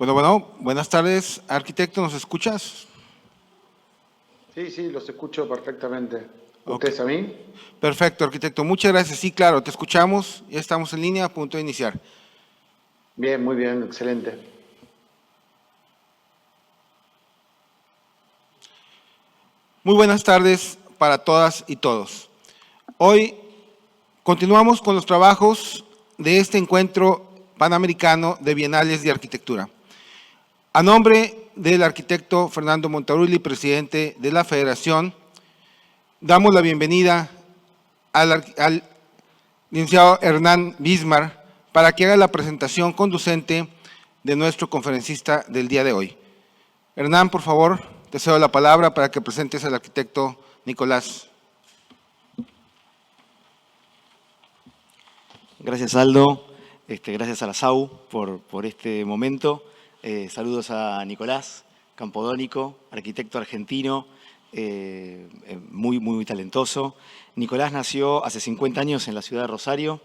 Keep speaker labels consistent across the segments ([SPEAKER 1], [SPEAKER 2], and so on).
[SPEAKER 1] Bueno, buenas tardes, arquitecto, ¿nos escuchas?
[SPEAKER 2] Sí, sí, los escucho perfectamente.
[SPEAKER 1] Ok,
[SPEAKER 2] ¿Ustedes a mí?
[SPEAKER 1] perfecto, arquitecto, muchas gracias. Sí, claro, te escuchamos, ya estamos en línea, a punto de iniciar.
[SPEAKER 2] Bien, muy bien, excelente.
[SPEAKER 1] Muy buenas tardes para todas y todos. Hoy continuamos con los trabajos de este encuentro panamericano de bienales de arquitectura. A nombre del arquitecto Fernando Montarulli, presidente de la Federación, damos la bienvenida al licenciado Hernán Bismar para que haga la presentación conducente de nuestro conferencista del día de hoy. Hernán, por favor, te cedo la palabra para que presentes al arquitecto Nicolás.
[SPEAKER 3] Gracias, Aldo. Gracias a la SAU por este momento. Saludos a Nicolás Campodónico, arquitecto argentino, muy talentoso. Nicolás nació hace 50 años en la ciudad de Rosario.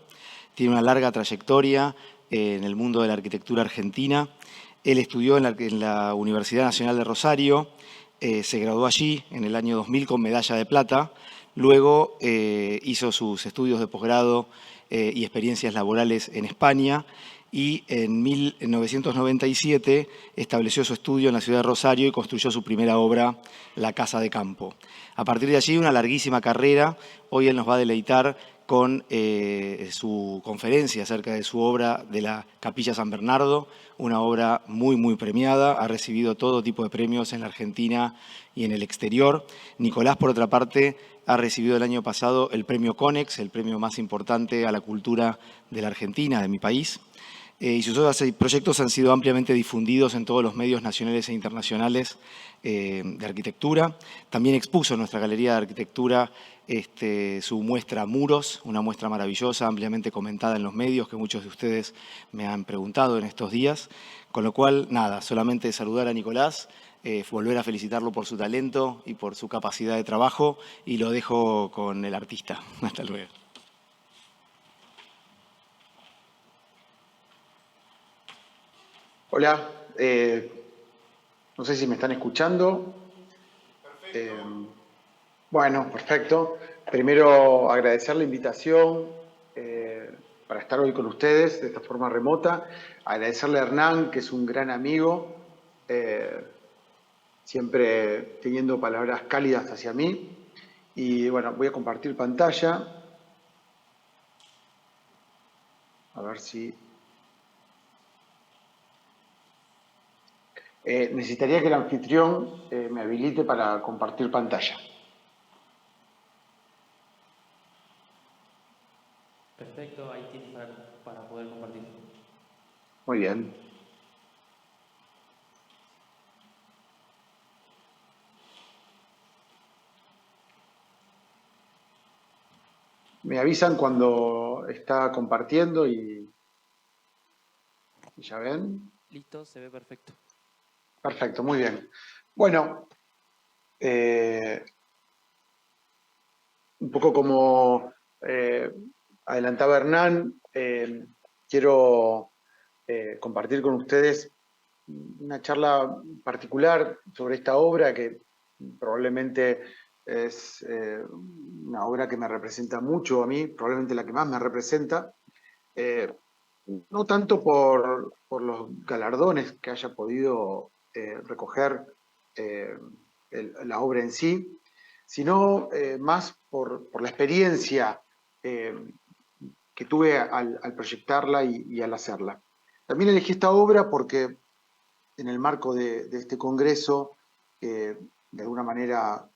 [SPEAKER 3] Tiene una larga trayectoria en el mundo de la arquitectura argentina. Él estudió en la Universidad Nacional de Rosario, se graduó allí en el año 2000 con medalla de plata. Luego hizo sus estudios de posgrado y experiencias laborales en España y en 1997 estableció su estudio en la ciudad de Rosario y construyó su primera obra, La Casa de Campo. A partir de allí, una larguísima carrera. Hoy él nos va a deleitar con su conferencia acerca de su obra de la Capilla San Bernardo, una obra muy premiada, ha recibido todo tipo de premios en la Argentina y en el exterior. Nicolás, por otra parte, ha recibido el año pasado el premio CONEX, el premio más importante a la cultura de la Argentina, de mi país. Y sus obras y proyectos han sido ampliamente difundidos en todos los medios nacionales e internacionales de arquitectura. También expuso en nuestra Galería de Arquitectura su muestra Muros, una muestra maravillosa, ampliamente comentada en los medios, que muchos de ustedes me han preguntado en estos días. Con lo cual, nada, solamente saludar a Nicolás, volver a felicitarlo por su talento y por su capacidad de trabajo, y lo dejo con el artista. Hasta luego.
[SPEAKER 2] Hola, no sé si me están escuchando. Eh, bueno, perfecto. Primero agradecer la invitación para estar hoy con ustedes de esta forma remota. Agradecerle a Hernán, que es un gran amigo, siempre teniendo palabras cálidas hacia mí. Y bueno, voy a compartir pantalla. A ver si... necesitaría que el anfitrión me habilite para compartir pantalla.
[SPEAKER 4] Perfecto, ahí tienes para poder compartir.
[SPEAKER 2] Muy bien. Me avisan cuando está compartiendo y ya ven.
[SPEAKER 4] Listo, se ve perfecto.
[SPEAKER 2] Perfecto, muy bien. Bueno, eh, un poco como adelantaba Hernán, quiero compartir con ustedes una charla particular sobre esta obra que probablemente es una obra que me representa mucho a mí, probablemente la que más me representa, eh, no tanto por los galardones que haya podido recoger eh, la obra en sí, sino más por la experiencia eh, que tuve al proyectarla y al hacerla. También elegí esta obra porque en el marco de este congreso, que de alguna manera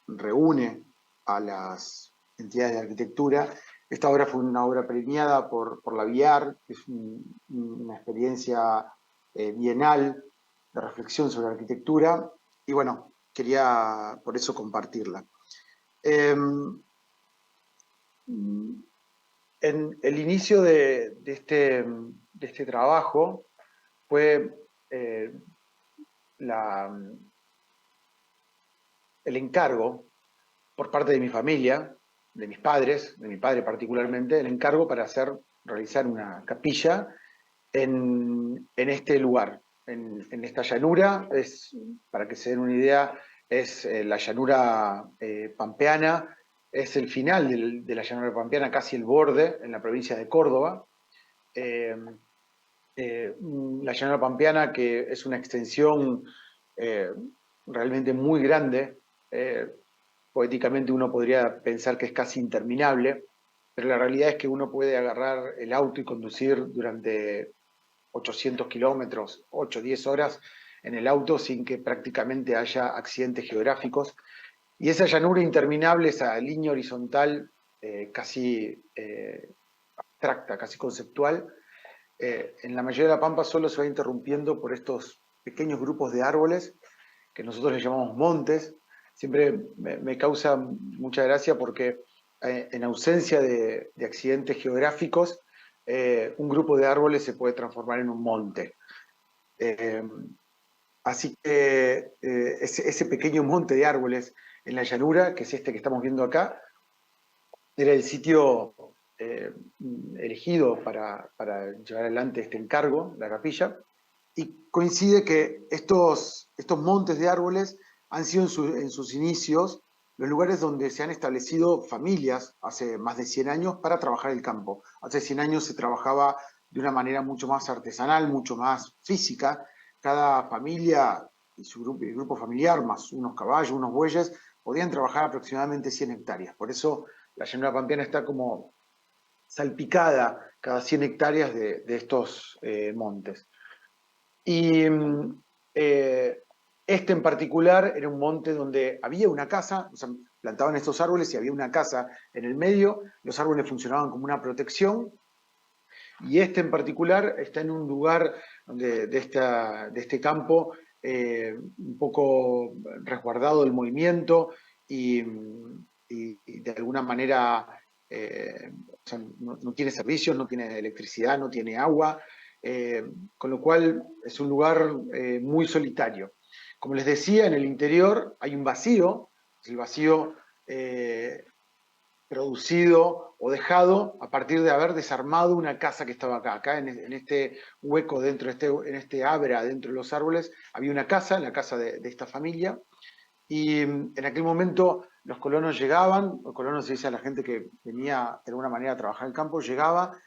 [SPEAKER 2] reúne a las entidades de arquitectura, esta obra fue una obra premiada por la BIAR, que es una experiencia bienal de reflexión sobre arquitectura, y bueno, quería por eso compartirla. En el inicio de este trabajo fue eh, la, el encargo por parte de mi familia, de mis padres, de mi padre particularmente, el encargo para realizar una capilla en este lugar, en esta llanura. Para que se den una idea, es la llanura pampeana, es el final de la llanura pampeana, casi el borde, en la provincia de Córdoba. La llanura pampeana, que es una extensión realmente muy grande, poéticamente uno podría pensar que es casi interminable, pero la realidad es que uno puede agarrar el auto y conducir durante 800 kilómetros, 8, 10 horas en el auto sin que prácticamente haya accidentes geográficos. Y esa llanura interminable, esa línea horizontal casi abstracta, casi conceptual, en la mayoría de la Pampa solo se va interrumpiendo por estos pequeños grupos de árboles que nosotros les llamamos montes. Siempre me causa mucha gracia porque en ausencia de accidentes geográficos, un grupo de árboles se puede transformar en un monte. Así que ese pequeño monte de árboles en la llanura, que es este que estamos viendo acá, era el sitio elegido para llevar adelante este encargo, la capilla, y coincide que estos montes de árboles han sido en sus inicios los lugares donde se han establecido familias hace más de 100 años para trabajar el campo. Hace 100 años se trabajaba de una manera mucho más artesanal, mucho más física. Cada familia y su grupo familiar, más unos caballos, unos bueyes, podían trabajar aproximadamente 100 hectáreas. Por eso la llanura pampeana está como salpicada cada 100 hectáreas de estos montes. Y este en particular era un monte donde había una casa, o sea, plantaban estos árboles y había una casa en el medio, los árboles funcionaban como una protección, y este en particular está en un lugar donde, de este campo un poco resguardado del movimiento y de alguna manera o sea, no tiene servicios, no tiene electricidad, no tiene agua, con lo cual es un lugar muy solitario. Como les decía, en el interior hay un vacío, el vacío producido o dejado a partir de haber desarmado una casa que estaba acá en este hueco dentro, en este abra dentro de los árboles, había una casa, la casa de esta familia, y en aquel momento los colonos llegaban, los colonos se dice a la gente que venía de alguna manera a trabajar el campo, llegaba,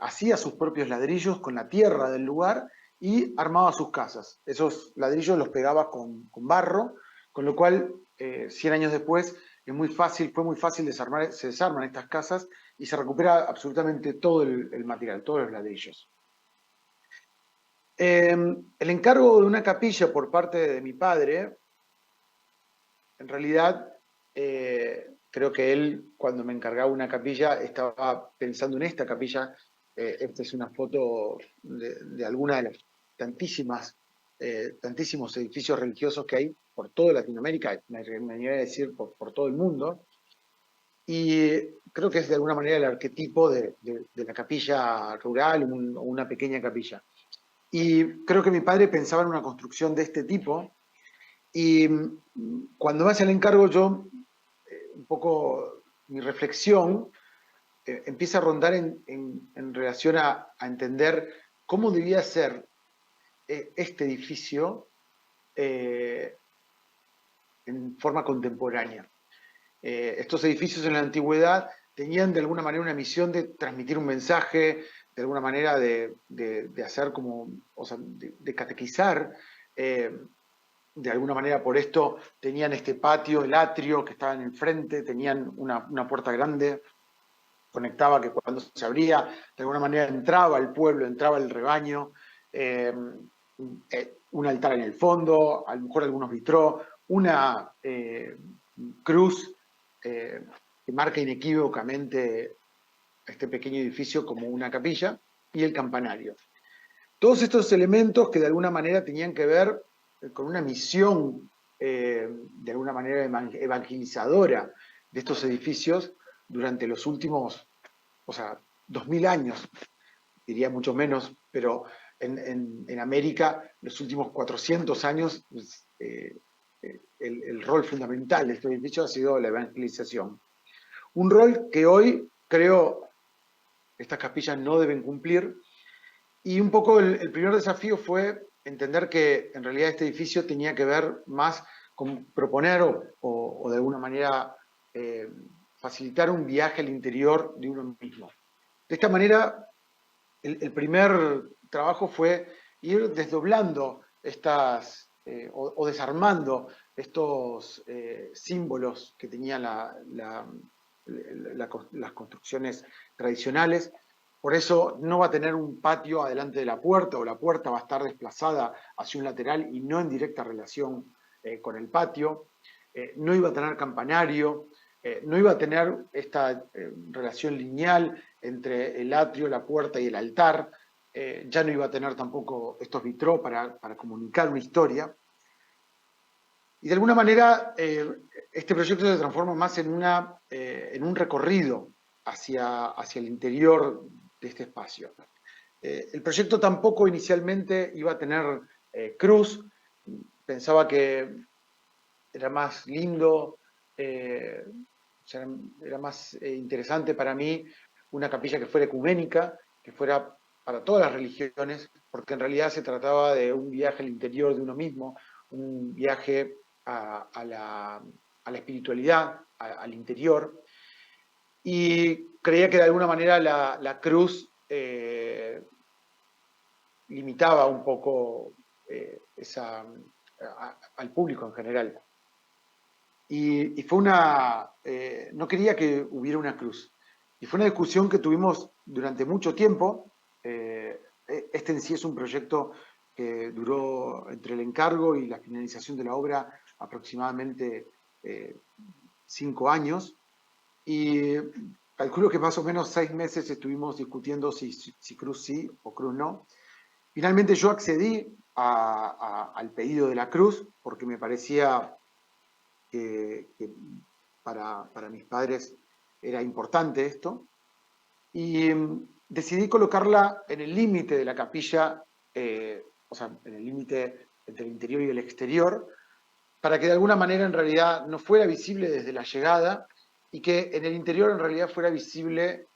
[SPEAKER 2] hacía sus propios ladrillos con la tierra del lugar y armaba sus casas. Esos ladrillos los pegaba con barro, con lo cual 100 años después fue muy fácil desarmar, se desarman estas casas y se recupera absolutamente todo el material, todos los ladrillos. El encargo de una capilla por parte de mi padre, en realidad, creo que él, cuando me encargaba una capilla, estaba pensando en esta capilla. Esta es una foto de alguna de las tantísimos edificios religiosos que hay por toda Latinoamérica, me animaría a decir por todo el mundo. Y creo que es de alguna manera el arquetipo de la capilla rural o una pequeña capilla. Y creo que mi padre pensaba en una construcción de este tipo. Y cuando me hace el encargo, yo, un poco mi reflexión empieza a rondar en relación a entender cómo debía ser este edificio en forma contemporánea. Estos edificios en la antigüedad tenían de alguna manera una misión de transmitir un mensaje, de alguna manera de hacer como, o sea, de catequizar. De alguna manera por esto tenían este patio, el atrio que estaba en el frente, tenían una puerta grande, conectaba que cuando se abría, de alguna manera entraba el pueblo, entraba el rebaño, un altar en el fondo, a lo mejor algunos vitró, una cruz que marca inequívocamente este pequeño edificio como una capilla, y el campanario. Todos estos elementos que de alguna manera tenían que ver con una misión de alguna manera evangelizadora de estos edificios durante los últimos, o sea, 2000 años, diría mucho menos, pero en América los últimos 400 años pues, el rol fundamental de estos edificios ha sido la evangelización. Un rol que hoy creo estas capillas no deben cumplir. Y un poco el primer desafío fue entender que en realidad este edificio tenía que ver más con proponer o de alguna manera facilitar un viaje al interior de uno mismo. De esta manera, el primer trabajo fue ir desdoblando estas o desarmando estos símbolos que tenían las construcciones tradicionales. Por eso no va a tener un patio adelante de la puerta, o la puerta va a estar desplazada hacia un lateral y no en directa relación con el patio. No iba a tener campanario, no iba a tener esta relación lineal entre el atrio, la puerta y el altar. Ya no iba a tener tampoco estos vitrós para comunicar una historia. Y de alguna manera este proyecto se transforma más en un recorrido hacia el interior de este espacio. El proyecto tampoco inicialmente iba a tener cruz. Pensaba que era más lindo, era más interesante para mí una capilla que fuera ecuménica, que fuera para todas las religiones, porque en realidad se trataba de un viaje al interior de uno mismo, un viaje a la espiritualidad, al interior, y creía que de alguna manera la cruz limitaba un poco al público en general. Y fue no quería que hubiera una cruz. Y fue una discusión que tuvimos durante mucho tiempo. Este en sí es un proyecto que duró entre el encargo y la finalización de la obra aproximadamente 5 años. Y calculo que más o menos 6 meses estuvimos discutiendo si cruz sí o cruz no. Finalmente yo accedí al pedido de la cruz porque me parecía que para mis padres era importante esto, y decidí colocarla en el límite de la capilla, o sea, en el límite entre el interior y el exterior, para que de alguna manera en realidad no fuera visible desde la llegada y que en el interior en realidad fuera visible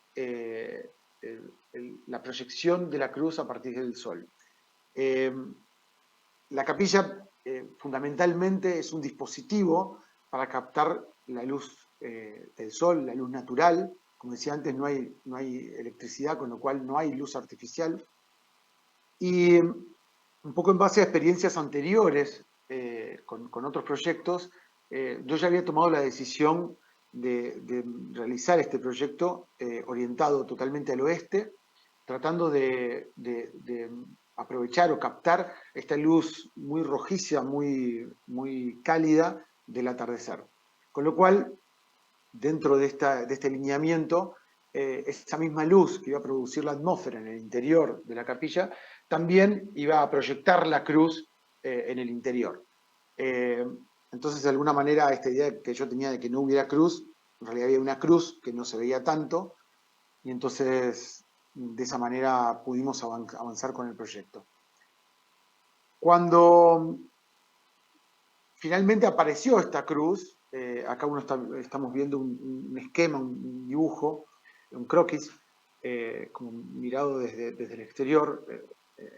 [SPEAKER 2] la proyección de la cruz a partir del sol. La capilla fundamentalmente es un dispositivo para captar la luz del sol, la luz natural. Como decía antes, no hay electricidad, con lo cual no hay luz artificial. Y un poco en base a experiencias anteriores con otros proyectos, yo ya había tomado la decisión de realizar este proyecto orientado totalmente al oeste, tratando de aprovechar o captar esta luz muy rojiza, muy cálida del atardecer. Con lo cual, dentro de este lineamiento, esa misma luz que iba a producir la atmósfera en el interior de la capilla, también iba a proyectar la cruz en el interior. Entonces, de alguna manera, esta idea que yo tenía de que no hubiera cruz, en realidad había una cruz que no se veía tanto, y entonces de esa manera pudimos avanzar con el proyecto. Cuando finalmente apareció esta cruz, acá estamos viendo un esquema, un dibujo, un croquis, como mirado desde el exterior.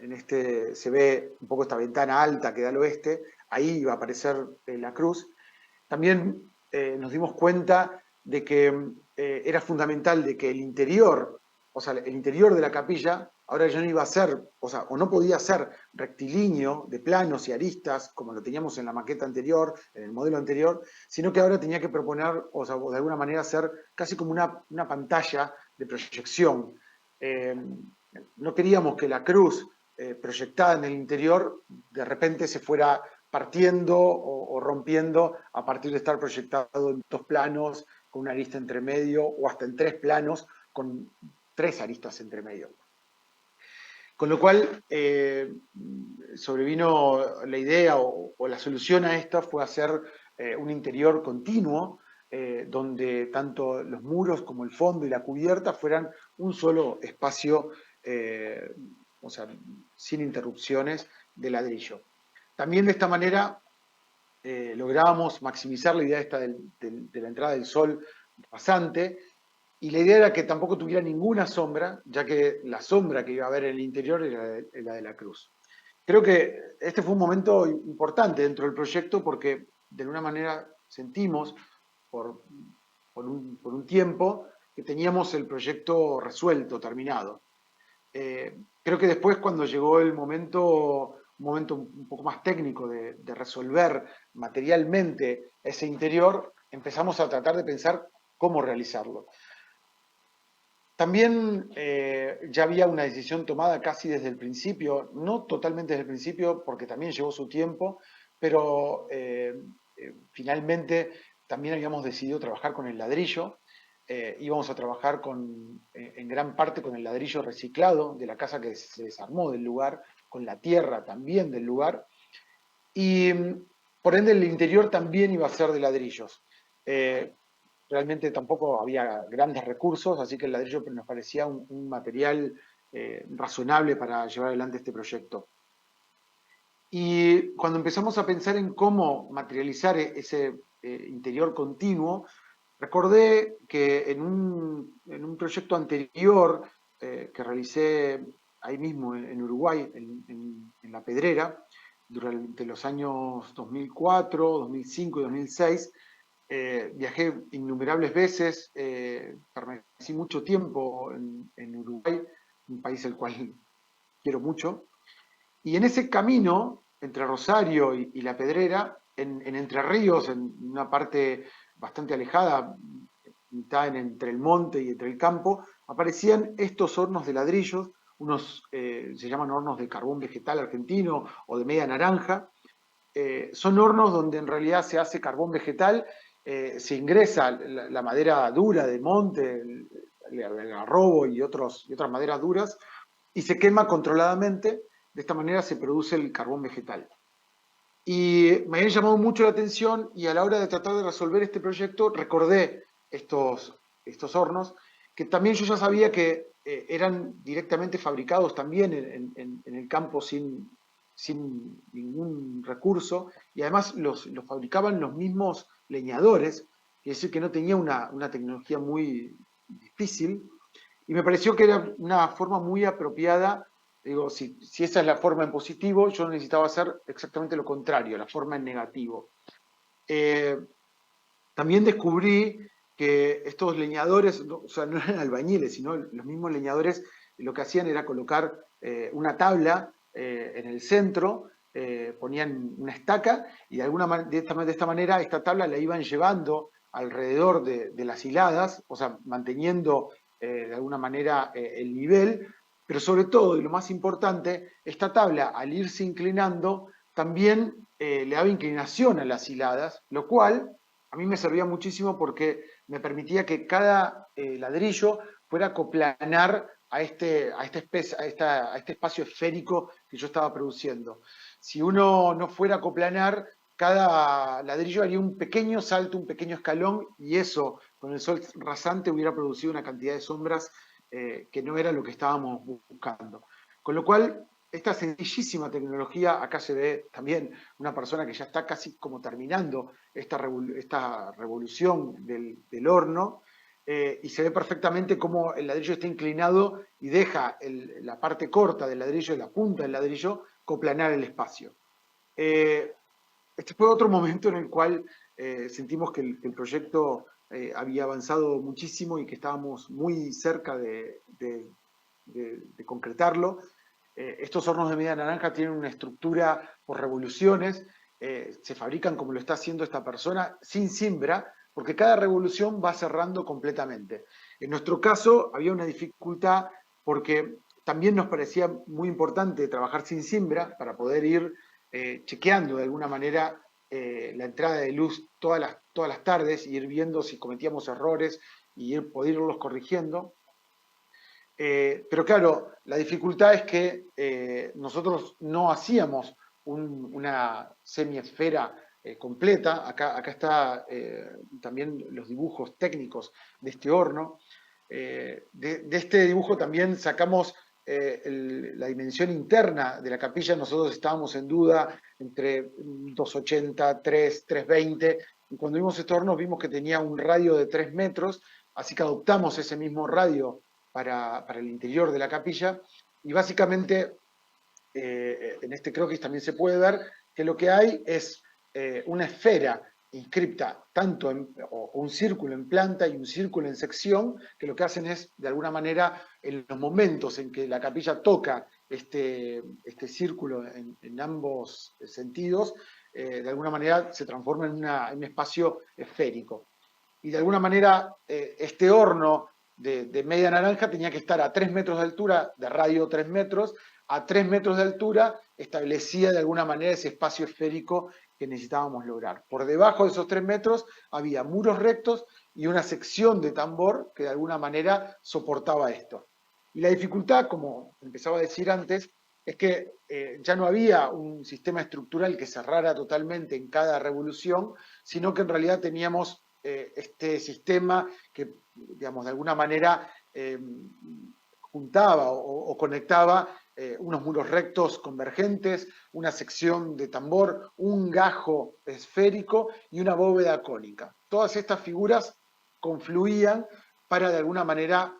[SPEAKER 2] En este se ve un poco esta ventana alta que da al oeste, ahí va a aparecer la cruz. También nos dimos cuenta de que era fundamental de que el interior, o sea, el interior de la capilla, ahora ya no iba a ser, o no podía ser rectilíneo de planos y aristas, como lo teníamos en la maqueta anterior, en el modelo anterior, sino que ahora tenía que proponer, o de alguna manera ser casi como una pantalla de proyección. No queríamos que la cruz proyectada en el interior de repente se fuera partiendo o rompiendo a partir de estar proyectado en 2 planos, con una arista entre medio, o hasta en 3 planos, con 3 aristas entre medio. Con lo cual, sobrevino la idea o la solución a esta fue hacer un interior continuo, donde tanto los muros como el fondo y la cubierta fueran un solo espacio, o sea, sin interrupciones, de ladrillo. También de esta manera lográbamos maximizar la idea esta de la entrada del sol pasante, y la idea era que tampoco tuviera ninguna sombra, ya que la sombra que iba a haber en el interior era la de la cruz. Creo que este fue un momento importante dentro del proyecto porque de alguna manera sentimos por un tiempo que teníamos el proyecto resuelto, terminado. Creo que después cuando llegó el momento, un momento un poco más técnico de resolver materialmente ese interior, empezamos a tratar de pensar cómo realizarlo. También ya había una decisión tomada casi desde el principio, no totalmente desde el principio, porque también llevó su tiempo, pero finalmente también habíamos decidido trabajar con el ladrillo. Íbamos a trabajar en gran parte con el ladrillo reciclado de la casa que se desarmó del lugar, con la tierra también del lugar, y por ende el interior también iba a ser de ladrillos. Realmente tampoco había grandes recursos, así que el ladrillo nos parecía un material razonable para llevar adelante este proyecto. Y cuando empezamos a pensar en cómo materializar ese interior continuo, recordé que en un proyecto anterior que realicé ahí mismo en Uruguay, en La Pedrera, durante los años 2004, 2005 y 2006, viajé innumerables veces, permanecí mucho tiempo en Uruguay, un país al cual quiero mucho, y en ese camino, entre Rosario y La Pedrera, en Entre Ríos, en una parte bastante alejada, mitad entre el monte y entre el campo, aparecían estos hornos de ladrillos, unos se llaman hornos de carbón vegetal argentino o de media naranja. Son hornos donde en realidad se hace carbón vegetal, se ingresa la madera dura de monte, el garrobo y otras maderas duras, y se quema controladamente. De esta manera se produce el carbón vegetal. Y me habían llamado mucho la atención y a la hora de tratar de resolver este proyecto recordé estos hornos, que también yo ya sabía que eran directamente fabricados también en el campo sin ningún recurso, y además los fabricaban los mismos leñadores, es decir, que no tenía una tecnología muy difícil, y me pareció que era una forma muy apropiada. Digo, si esa es la forma en positivo, yo necesitaba hacer exactamente lo contrario, la forma en negativo. También descubrí que estos leñadores, o sea, no eran albañiles, sino los mismos leñadores, lo que hacían era colocar una tabla en el centro, ponían una estaca y de esta manera esta tabla la iban llevando alrededor de las hiladas, o sea, manteniendo de alguna manera el nivel, pero sobre todo, y lo más importante, esta tabla al irse inclinando también le daba inclinación a las hiladas, lo cual a mí me servía muchísimo porque me permitía que cada ladrillo fuera coplanar a este espacio esférico que yo estaba produciendo. Si uno no fuera a coplanar, cada ladrillo haría un pequeño salto, un pequeño escalón, y eso, con el sol rasante, hubiera producido una cantidad de sombras que no era lo que estábamos buscando. Con lo cual, esta sencillísima tecnología, acá se ve también una persona que ya está casi como terminando esta revolución del horno, y se ve perfectamente cómo el ladrillo está inclinado y deja la parte corta del ladrillo, la punta del ladrillo, coplanar el espacio. Este fue otro momento en el cual sentimos que el proyecto había avanzado muchísimo y que estábamos muy cerca de concretarlo. Estos hornos de media naranja tienen una estructura por revoluciones, se fabrican como lo está haciendo esta persona, sin cimbra, porque cada revolución va cerrando completamente. En nuestro caso había una dificultad porque también nos parecía muy importante trabajar sin cimbra para poder ir chequeando de alguna manera la entrada de luz todas las tardes y ir viendo si cometíamos errores y poder irlos corrigiendo. Pero claro, la dificultad es que nosotros no hacíamos una semiesfera completa. Acá está también los dibujos técnicos de este horno. De este dibujo también sacamos la dimensión interna de la capilla. Nosotros estábamos en duda entre 280, 320, y cuando vimos este horno vimos que tenía un radio de 3 metros, así que adoptamos ese mismo radio para el interior de la capilla, y básicamente en este croquis también se puede ver que lo que hay es una esfera inscripta tanto o un círculo en planta y un círculo en sección, que lo que hacen es, de alguna manera, en los momentos en que la capilla toca este círculo en ambos sentidos, de alguna manera se transforma en un espacio esférico. Y de alguna manera este horno de media naranja tenía que estar a 3 metros de altura, de radio 3 metros, a 3 metros de altura establecía de alguna manera ese espacio esférico que necesitábamos lograr. Por debajo de esos 3 metros había muros rectos y una sección de tambor que de alguna manera soportaba esto. Y la dificultad, como empezaba a decir antes, es que ya no había un sistema estructural que cerrara totalmente en cada revolución, sino que en realidad teníamos este sistema que, digamos, de alguna manera juntaba o conectaba unos muros rectos convergentes, una sección de tambor, un gajo esférico y una bóveda cónica. Todas estas figuras confluían para de alguna manera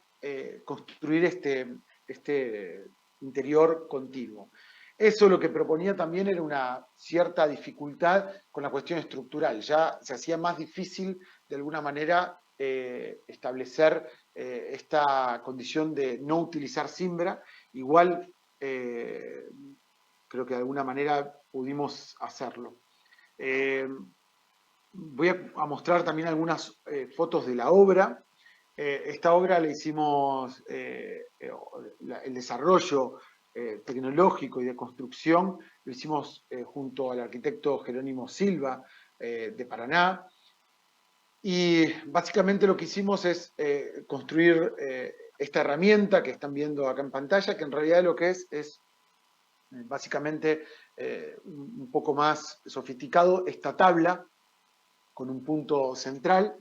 [SPEAKER 2] construir este interior continuo. Eso lo que proponía también era una cierta dificultad con la cuestión estructural. Ya se hacía más difícil, de alguna manera, establecer esta condición de no utilizar cimbra. Igual, creo que de alguna manera pudimos hacerlo. Voy a mostrar también algunas fotos de la obra. Esta obra la hicimos, el desarrollo tecnológico y de construcción, lo hicimos junto al arquitecto Jerónimo Silva de Paraná, y básicamente lo que hicimos es construir esta herramienta que están viendo acá en pantalla, que en realidad lo que es básicamente un poco más sofisticado, esta tabla con un punto central.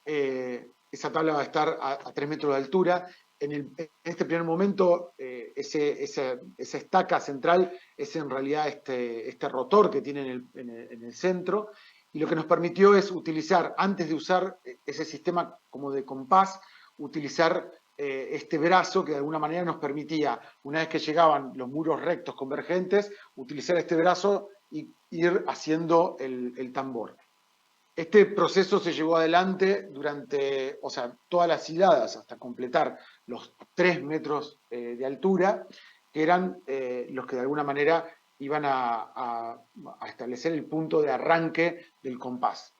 [SPEAKER 2] Esa tabla va a estar a 3 metros de altura. En este primer momento, esa estaca central es en realidad este rotor que tiene en el centro, y lo que nos permitió es utilizar, antes de usar ese sistema como de compás, utilizar este brazo que de alguna manera nos permitía, una vez que llegaban los muros rectos convergentes, utilizar este brazo y ir haciendo el tambor. Este proceso se llevó adelante durante, o sea, todas las hiladas hasta completar los 3 metros de altura, que eran los que de alguna manera iban a establecer el punto de arranque del compás.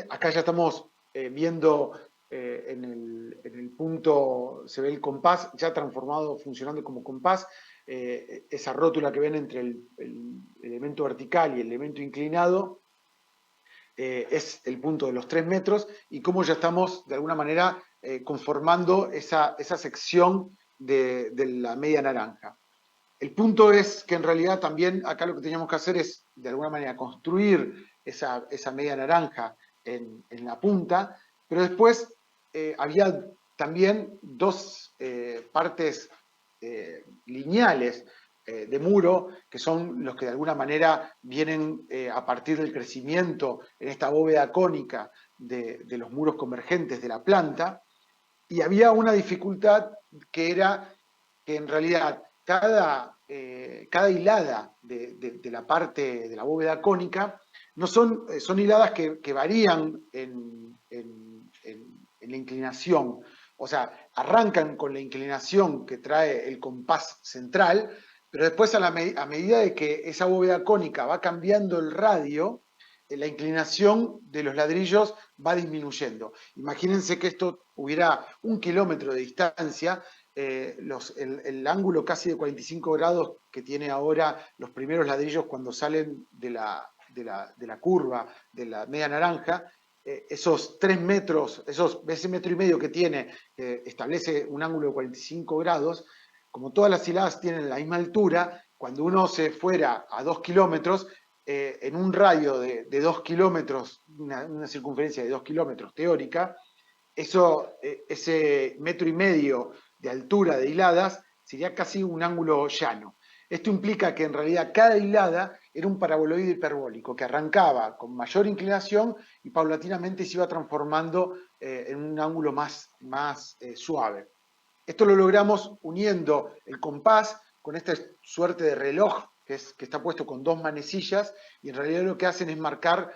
[SPEAKER 2] Acá ya estamos viendo en el punto, se ve el compás ya transformado, funcionando como compás. Esa rótula que ven entre el elemento vertical y el elemento inclinado, es el punto de los 3 metros, y cómo ya estamos de alguna manera conformando esa sección de la media naranja. El punto es que en realidad también acá lo que teníamos que hacer es de alguna manera construir esa media naranja en la punta, pero después había también dos partes lineales de muro, que son los que de alguna manera vienen a partir del crecimiento en esta bóveda cónica de los muros convergentes de la planta, y había una dificultad que era que en realidad cada hilada de la parte de la bóveda cónica no son hiladas que varían en la inclinación, o sea, arrancan con la inclinación que trae el compás central, pero después a medida de que esa bóveda cónica va cambiando el radio, la inclinación de los ladrillos va disminuyendo. Imagínense que esto hubiera 1 kilómetro de distancia, el ángulo casi de 45 grados que tiene ahora los primeros ladrillos cuando salen de la curva de la media naranja, esos 3 metros, ese metro y medio que tiene, establece un ángulo de 45 grados, como todas las hiladas tienen la misma altura, cuando uno se fuera a 2 kilómetros, en un radio de 2 kilómetros, una circunferencia de 2 kilómetros teórica, ese metro y medio de altura de hiladas sería casi un ángulo llano. Esto implica que en realidad cada hilada era un paraboloide hiperbólico que arrancaba con mayor inclinación y paulatinamente se iba transformando en un ángulo más suave. Esto lo logramos uniendo el compás con esta suerte de reloj que está puesto con dos manecillas y en realidad lo que hacen es marcar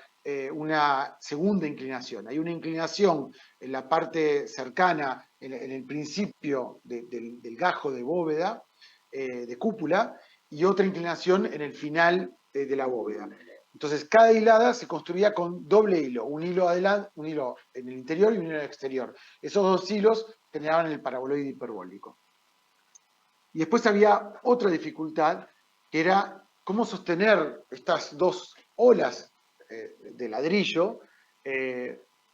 [SPEAKER 2] una segunda inclinación. Hay una inclinación en la parte cercana, en el principio del gajo de bóveda, de cúpula, y otra inclinación en el final de la bóveda. Entonces, cada hilada se construía con doble hilo, un hilo adelante, un hilo en el interior y un hilo en el exterior. Esos dos hilos generaban el paraboloide hiperbólico. Y después había otra dificultad, que era cómo sostener estas dos olas de ladrillo,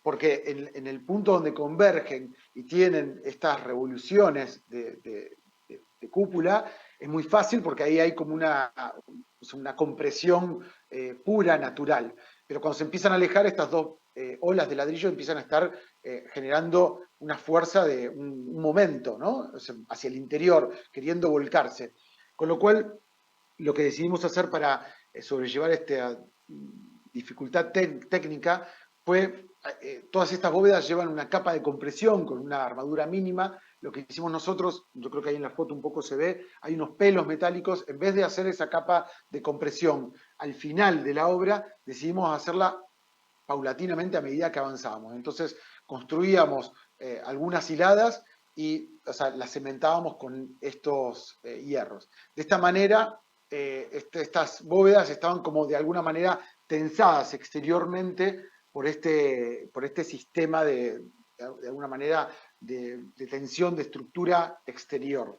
[SPEAKER 2] porque en el punto donde convergen y tienen estas revoluciones de cúpula, es muy fácil porque ahí hay como una compresión pura, natural. Pero cuando se empiezan a alejar, estas dos olas de ladrillo empiezan a estar generando una fuerza de un momento, ¿no? O sea, hacia el interior, queriendo volcarse. Con lo cual, lo que decidimos hacer para sobrellevar esta dificultad técnica fue, todas estas bóvedas llevan una capa de compresión con una armadura mínima. Lo que hicimos nosotros, yo creo que ahí en la foto un poco se ve, hay unos pelos metálicos, en vez de hacer esa capa de compresión al final de la obra, decidimos hacerla paulatinamente a medida que avanzábamos. Entonces construíamos algunas hiladas y las cementábamos con estos hierros. De esta manera, estas bóvedas estaban como de alguna manera tensadas exteriormente por este sistema de alguna manera de tensión, de estructura exterior.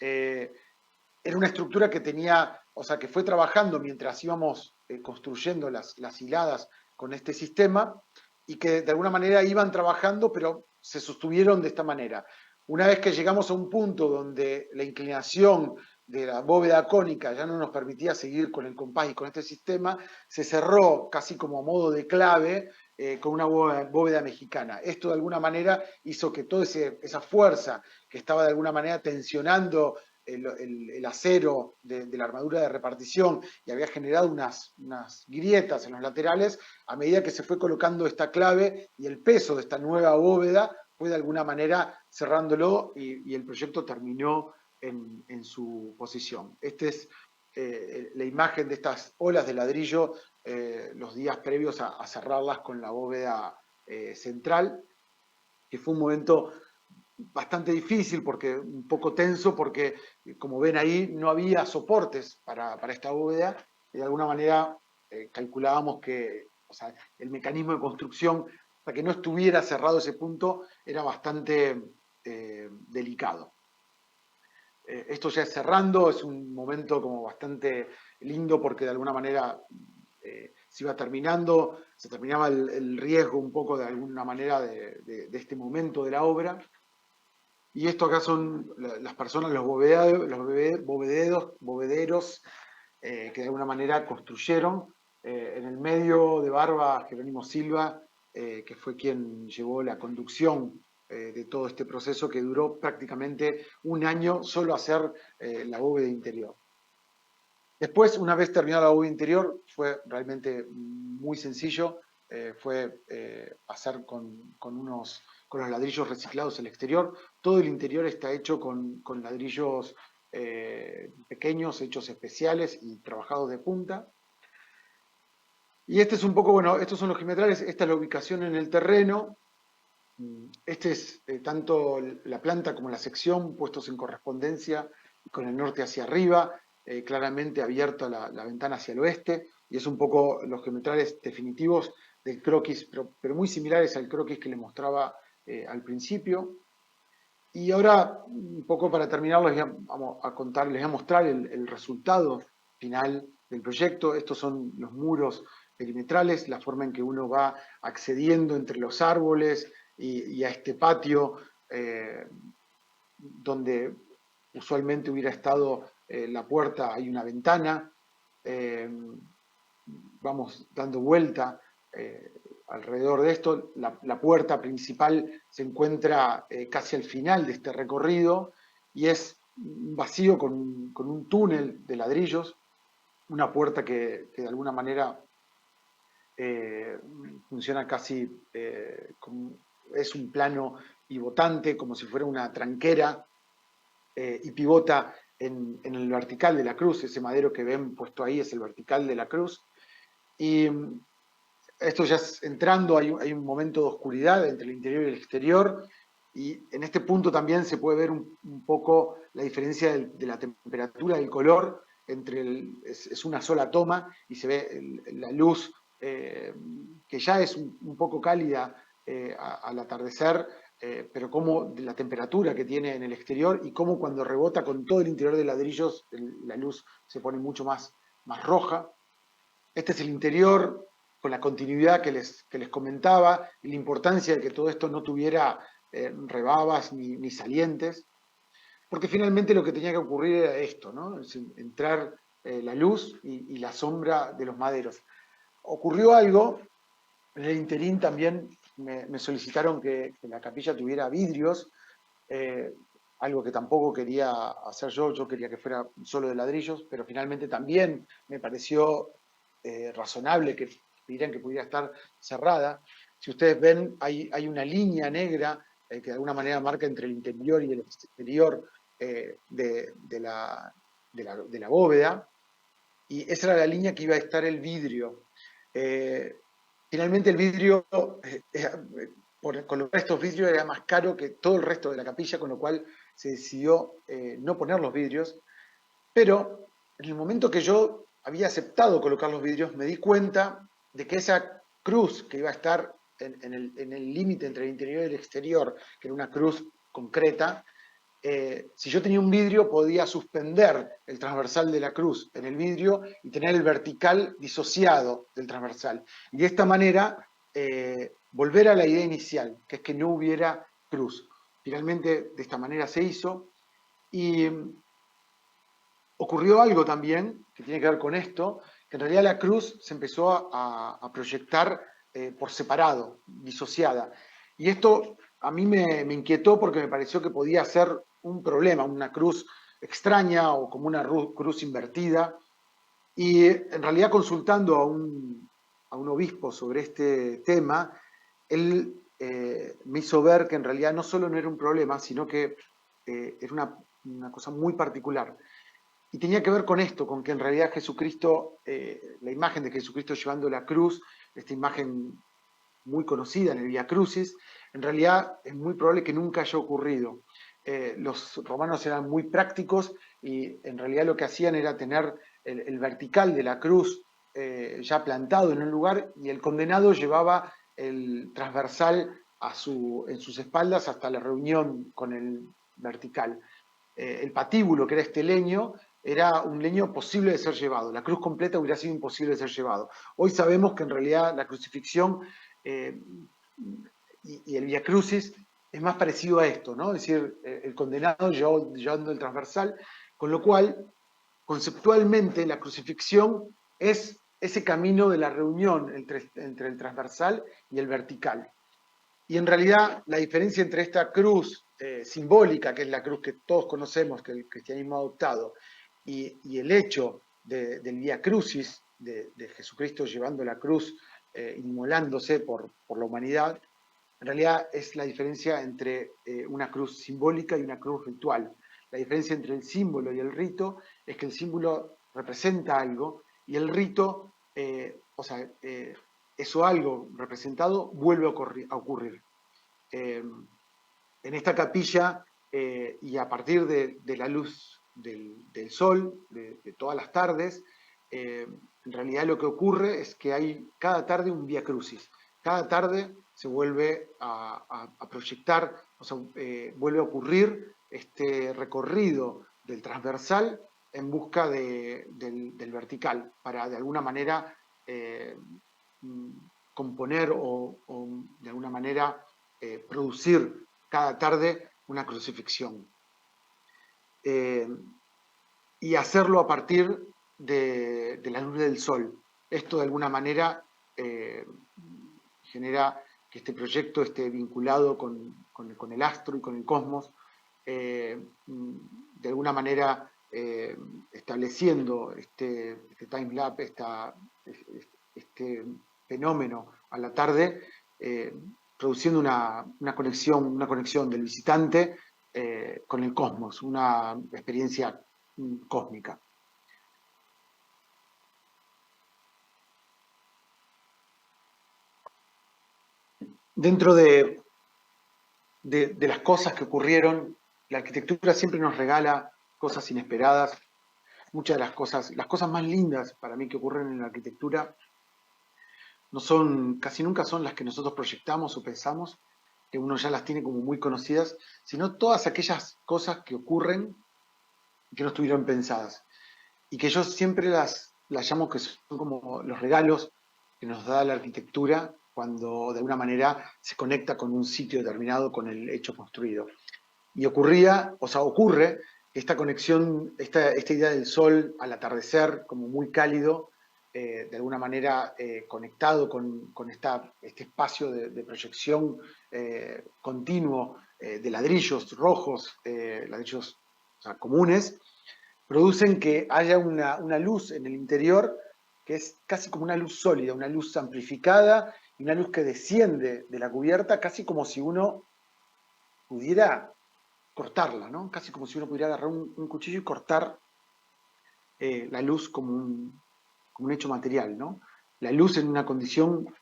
[SPEAKER 2] Era una estructura que tenía, que fue trabajando mientras íbamos construyendo las hiladas con este sistema y que de alguna manera iban trabajando, pero se sostuvieron de esta manera. Una vez que llegamos a un punto donde la inclinación de la bóveda cónica ya no nos permitía seguir con el compás y con este sistema, se cerró casi como a modo de clave con una bóveda mexicana. Esto de alguna manera hizo que toda esa fuerza que estaba de alguna manera tensionando el acero de la armadura de repartición y había generado unas grietas en los laterales, a medida que se fue colocando esta clave y el peso de esta nueva bóveda fue de alguna manera cerrándolo y el proyecto terminó en su posición. Esta es la imagen de estas olas de ladrillo los días previos a cerrarlas con la bóveda central, que fue un momento bastante difícil, porque un poco tenso, porque como ven ahí no había soportes para esta bóveda y de alguna manera calculábamos que el mecanismo de construcción, para que no estuviera cerrado ese punto, era bastante delicado. Esto ya es cerrando, es un momento como bastante lindo porque de alguna manera se iba terminando, se terminaba el riesgo un poco de alguna manera de este momento de la obra. Y esto acá son las personas, los bovederos que de alguna manera construyeron. En el medio de Barba, Jerónimo Silva, que fue quien llevó la conducción de todo este proceso que duró prácticamente un año solo hacer la bóveda interior. Después, una vez terminada la bóveda interior, fue realmente muy sencillo. Fue hacer con los ladrillos reciclados el exterior. Todo el interior está hecho con ladrillos pequeños, hechos especiales y trabajados de punta. Y este es un poco, bueno, estos son los geometrales, esta es la ubicación en el terreno. Este es tanto la planta como la sección puestos en correspondencia con el norte hacia arriba, claramente abierta la ventana hacia el oeste, y es un poco los geometrales definitivos del croquis, pero muy similares al croquis que les mostraba al principio. Y ahora, un poco para terminar, les voy a mostrar el resultado final del proyecto. Estos son los muros perimetrales, la forma en que uno va accediendo entre los árboles y a este patio donde usualmente hubiera estado la puerta, hay una ventana. Vamos dando vuelta alrededor de esto. La puerta principal se encuentra casi al final de este recorrido y es un vacío con un túnel de ladrillos, una puerta que de alguna manera funciona casi como es un plano pivotante, como si fuera una tranquera, y pivota en el vertical de la cruz. Ese madero que ven puesto ahí es el vertical de la cruz. Y esto ya es entrando, hay un momento de oscuridad entre el interior y el exterior, y en este punto también se puede ver un poco la diferencia de la temperatura del color, es una sola toma y se ve la luz que ya es un poco cálida al atardecer, pero como la temperatura que tiene en el exterior y cómo cuando rebota con todo el interior de ladrillos la luz se pone mucho más roja. Este es el interior con la continuidad que les comentaba y la importancia de que todo esto no tuviera rebabas ni salientes, porque finalmente lo que tenía que ocurrir era esto, ¿no? Es entrar la luz y la sombra de los maderos. Ocurrió algo, en el interín también me solicitaron que la capilla tuviera vidrios, eh, algo que tampoco quería hacer yo quería que fuera solo de ladrillos, pero finalmente también me pareció razonable que pidieran que pudiera estar cerrada. Si ustedes ven, hay una línea negra que de alguna manera marca entre el interior y el exterior de la bóveda, y esa era la línea que iba a estar el vidrio. Eh, Finalmente el vidrio, por colocar estos vidrios era más caro que todo el resto de la capilla, con lo cual se decidió no poner los vidrios, pero en el momento que yo había aceptado colocar los vidrios, me di cuenta de que esa cruz que iba a estar en el límite entre el interior y el exterior, que era una cruz concreta, si yo tenía un vidrio podía suspender el transversal de la cruz en el vidrio y tener el vertical disociado del transversal. Y de esta manera volver a la idea inicial, que es que no hubiera cruz. Finalmente de esta manera se hizo y ocurrió algo también que tiene que ver con esto, que en realidad la cruz se empezó a proyectar por separado, disociada. Y esto a mí me inquietó porque me pareció que podía ser un problema, una cruz extraña o como una cruz invertida. Y en realidad consultando a un obispo sobre este tema, él me hizo ver que en realidad no solo no era un problema, sino que era una cosa muy particular. Y tenía que ver con esto, con que en realidad Jesucristo, la imagen de Jesucristo llevando la cruz, esta imagen muy conocida en el Via Crucis, en realidad es muy probable que nunca haya ocurrido. Los romanos eran muy prácticos y en realidad lo que hacían era tener el vertical de la cruz ya plantado en un lugar y el condenado llevaba el transversal en sus espaldas hasta la reunión con el vertical. El patíbulo, que era este leño, era un leño posible de ser llevado. La cruz completa hubiera sido imposible de ser llevado. Hoy sabemos que en realidad la crucifixión eh, y el Via Crucis es más parecido a esto, ¿no? Es decir, el condenado llevando el transversal, con lo cual, conceptualmente, la crucifixión es ese camino de la reunión entre el transversal y el vertical. Y en realidad la diferencia entre esta cruz simbólica, que es la cruz que todos conocemos, que el cristianismo ha adoptado, y el hecho del Via Crucis, de Jesucristo llevando la cruz, inmolándose por la humanidad, en realidad es la diferencia entre una cruz simbólica y una cruz ritual. La diferencia entre el símbolo y el rito es que el símbolo representa algo y el rito, eso algo representado vuelve a ocurrir. En esta capilla, y a partir de la luz del sol, de todas las tardes, en realidad lo que ocurre es que hay cada tarde un Via Crucis. Cada tarde se vuelve a proyectar, o sea, vuelve a ocurrir este recorrido del transversal en busca del vertical, para de alguna manera componer o de alguna manera producir cada tarde una crucifixión. Y hacerlo a partir de la luz del sol. Esto de alguna manera genera que este proyecto esté vinculado con el astro y con el cosmos, de de alguna manera estableciendo este time-lapse, este fenómeno a la tarde, produciendo una conexión del visitante con el cosmos, una experiencia cósmica. Dentro de las cosas que ocurrieron, la arquitectura siempre nos regala cosas inesperadas. Muchas de las cosas más lindas para mí que ocurren en la arquitectura casi nunca son las que nosotros proyectamos o pensamos, que uno ya las tiene como muy conocidas, sino todas aquellas cosas que ocurren y que no estuvieron pensadas. Y que yo siempre las llamo que son como los regalos que nos da la arquitectura cuando de alguna manera se conecta con un sitio determinado, con el hecho construido. Y ocurre esta conexión, esta idea del sol al atardecer como muy cálido, de alguna manera conectado con este espacio de proyección continuo de ladrillos rojos, ladrillos comunes, producen que haya una luz en el interior que es casi como una luz sólida, una luz amplificada y una luz que desciende de la cubierta, casi como si uno pudiera cortarla, ¿no? Casi como si uno pudiera agarrar un cuchillo y cortar la luz como un hecho material, ¿no? La luz en una condición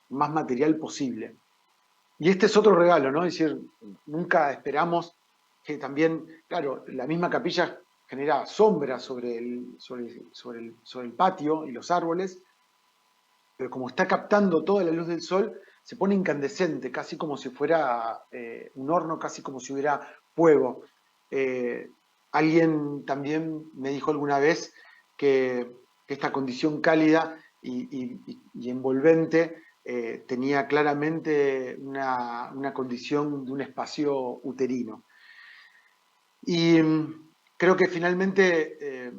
[SPEAKER 2] más material posible. Y este es otro regalo, ¿no? Es decir, nunca esperamos que también, claro, la misma capilla genera sombra sobre el patio y los árboles, pero como está captando toda la luz del sol, se pone incandescente, casi como si fuera un horno, casi como si hubiera fuego. Alguien también me dijo alguna vez que esta condición cálida y envolvente tenía claramente una condición de un espacio uterino. Y creo que finalmente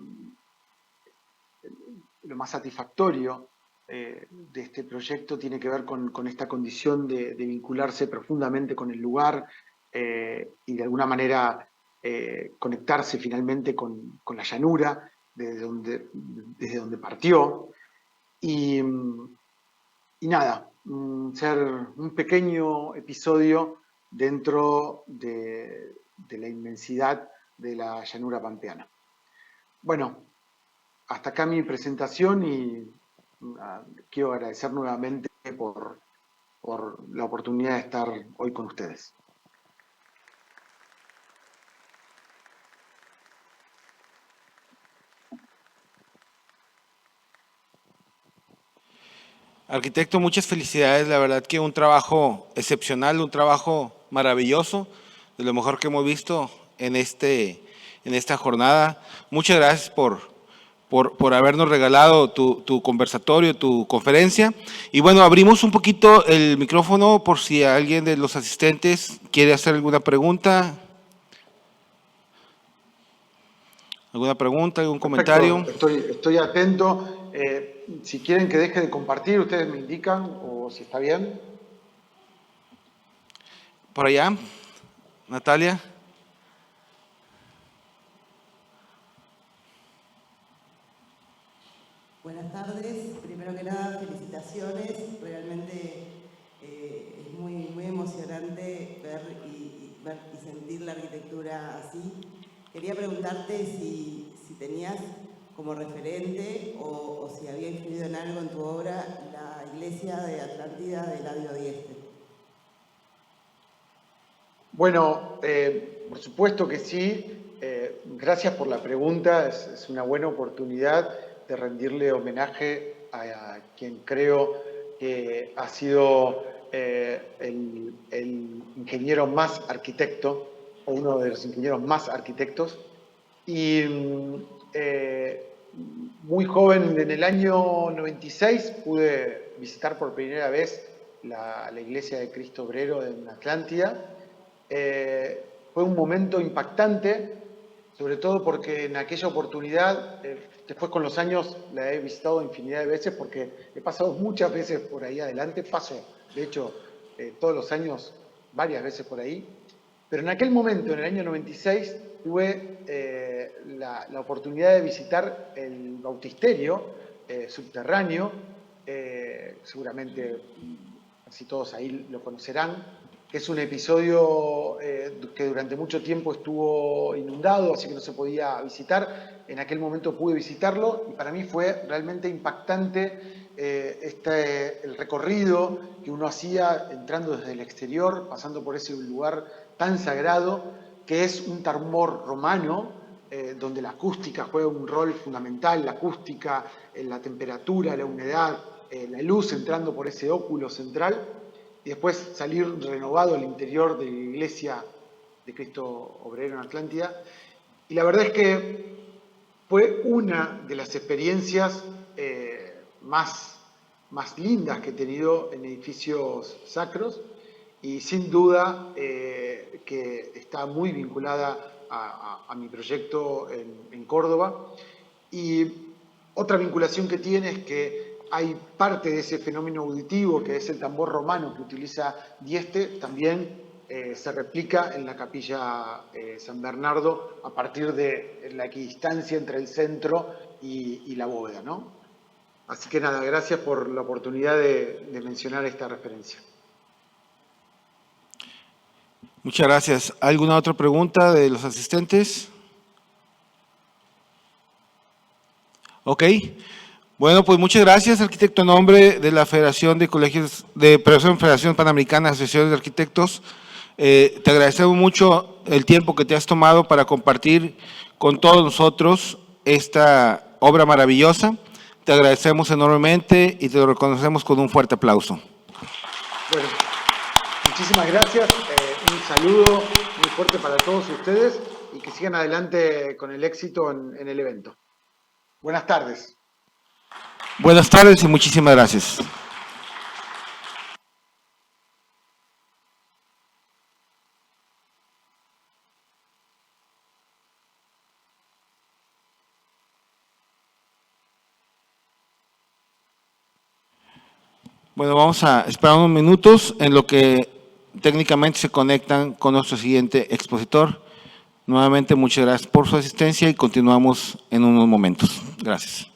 [SPEAKER 2] lo más satisfactorio de este proyecto tiene que ver con esta condición de vincularse profundamente con el lugar y de alguna manera conectarse finalmente con la llanura desde donde partió y nada, ser un pequeño episodio dentro de la inmensidad de la llanura pampeana. Bueno, hasta acá mi presentación y quiero agradecer nuevamente por la oportunidad de estar hoy con ustedes.
[SPEAKER 1] Arquitecto, muchas felicidades. La verdad que un trabajo excepcional, un trabajo maravilloso, de lo mejor que hemos visto en esta jornada. Muchas gracias por habernos regalado tu conversatorio, tu conferencia. Y bueno, abrimos un poquito el micrófono por si alguien de los asistentes quiere hacer alguna pregunta. ¿Alguna pregunta, algún comentario?
[SPEAKER 2] Perfecto. Estoy atento. Si quieren que deje de compartir, ustedes me indican, o si está bien.
[SPEAKER 1] Por allá, Natalia.
[SPEAKER 5] Buenas tardes. Primero que nada, felicitaciones. Realmente es muy emocionante ver y sentir la arquitectura así. Quería preguntarte si tenías como referente o si había influido en algo en tu obra la iglesia de Atlántida de Eladio Dieste.
[SPEAKER 2] Bueno, por supuesto que sí. Gracias por la pregunta. Es una buena oportunidad de rendirle homenaje a quien creo que ha sido el ingeniero más arquitecto, o uno de los ingenieros más arquitectos. Y muy joven, en el año 96, pude visitar por primera vez la iglesia de Cristo Obrero en Atlántida. Fue un momento impactante, sobre todo porque en aquella oportunidad, después con los años la he visitado infinidad de veces porque he pasado muchas veces por ahí adelante, paso de hecho todos los años varias veces por ahí, Pero en aquel momento, en el año 96, tuve la oportunidad de visitar el bautisterio subterráneo, seguramente casi todos ahí lo conocerán, que es un episodio que durante mucho tiempo estuvo inundado, así que no se podía visitar. En aquel momento pude visitarlo y para mí fue realmente impactante el recorrido que uno hacía entrando desde el exterior, pasando por ese lugar tan sagrado, que es un tambor romano, donde la acústica juega un rol fundamental, la acústica, la temperatura, la humedad, la luz entrando por ese óculo central, y después salir renovado al interior de la iglesia de Cristo Obrero en Atlántida. Y la verdad es que fue una de las experiencias más lindas que he tenido en edificios sacros y sin duda que está muy vinculada a mi proyecto en Córdoba. Y otra vinculación que tiene es que hay parte de ese fenómeno auditivo, que es el tambor romano que utiliza Dieste, también se replica en la capilla San Bernardo a partir de la equidistancia entre el centro y la bóveda, ¿no? Así que nada, gracias por la oportunidad de mencionar esta referencia.
[SPEAKER 1] Muchas gracias. ¿Alguna otra pregunta de los asistentes? Ok. Bueno, pues muchas gracias, arquitecto, en nombre de la Federación de Colegios, Federación Panamericana de Asociaciones de Arquitectos. Te agradecemos mucho el tiempo que te has tomado para compartir con todos nosotros esta obra maravillosa. Te agradecemos enormemente y te lo reconocemos con un fuerte aplauso.
[SPEAKER 2] Bueno, muchísimas gracias. Un saludo muy fuerte para todos ustedes y que sigan adelante con el éxito en el evento. Buenas tardes.
[SPEAKER 1] Buenas tardes y muchísimas gracias. Bueno, vamos a esperar unos minutos en lo que técnicamente se conectan con nuestro siguiente expositor. Nuevamente, muchas gracias por su asistencia y continuamos en unos momentos. Gracias.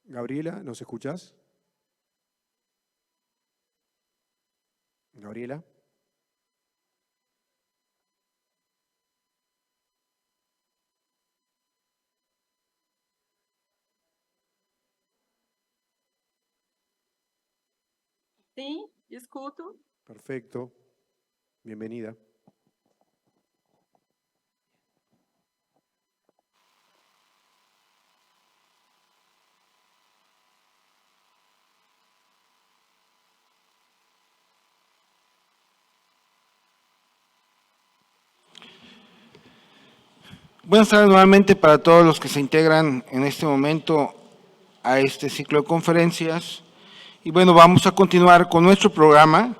[SPEAKER 6] Gabriela, ¿nos escuchás? Gabriela.
[SPEAKER 7] Sim, escuto.
[SPEAKER 6] Perfecto. Bienvenida.
[SPEAKER 1] Buenas tardes nuevamente para todos los que se integran en este momento a este ciclo de conferencias. Y bueno, vamos a continuar con nuestro programa.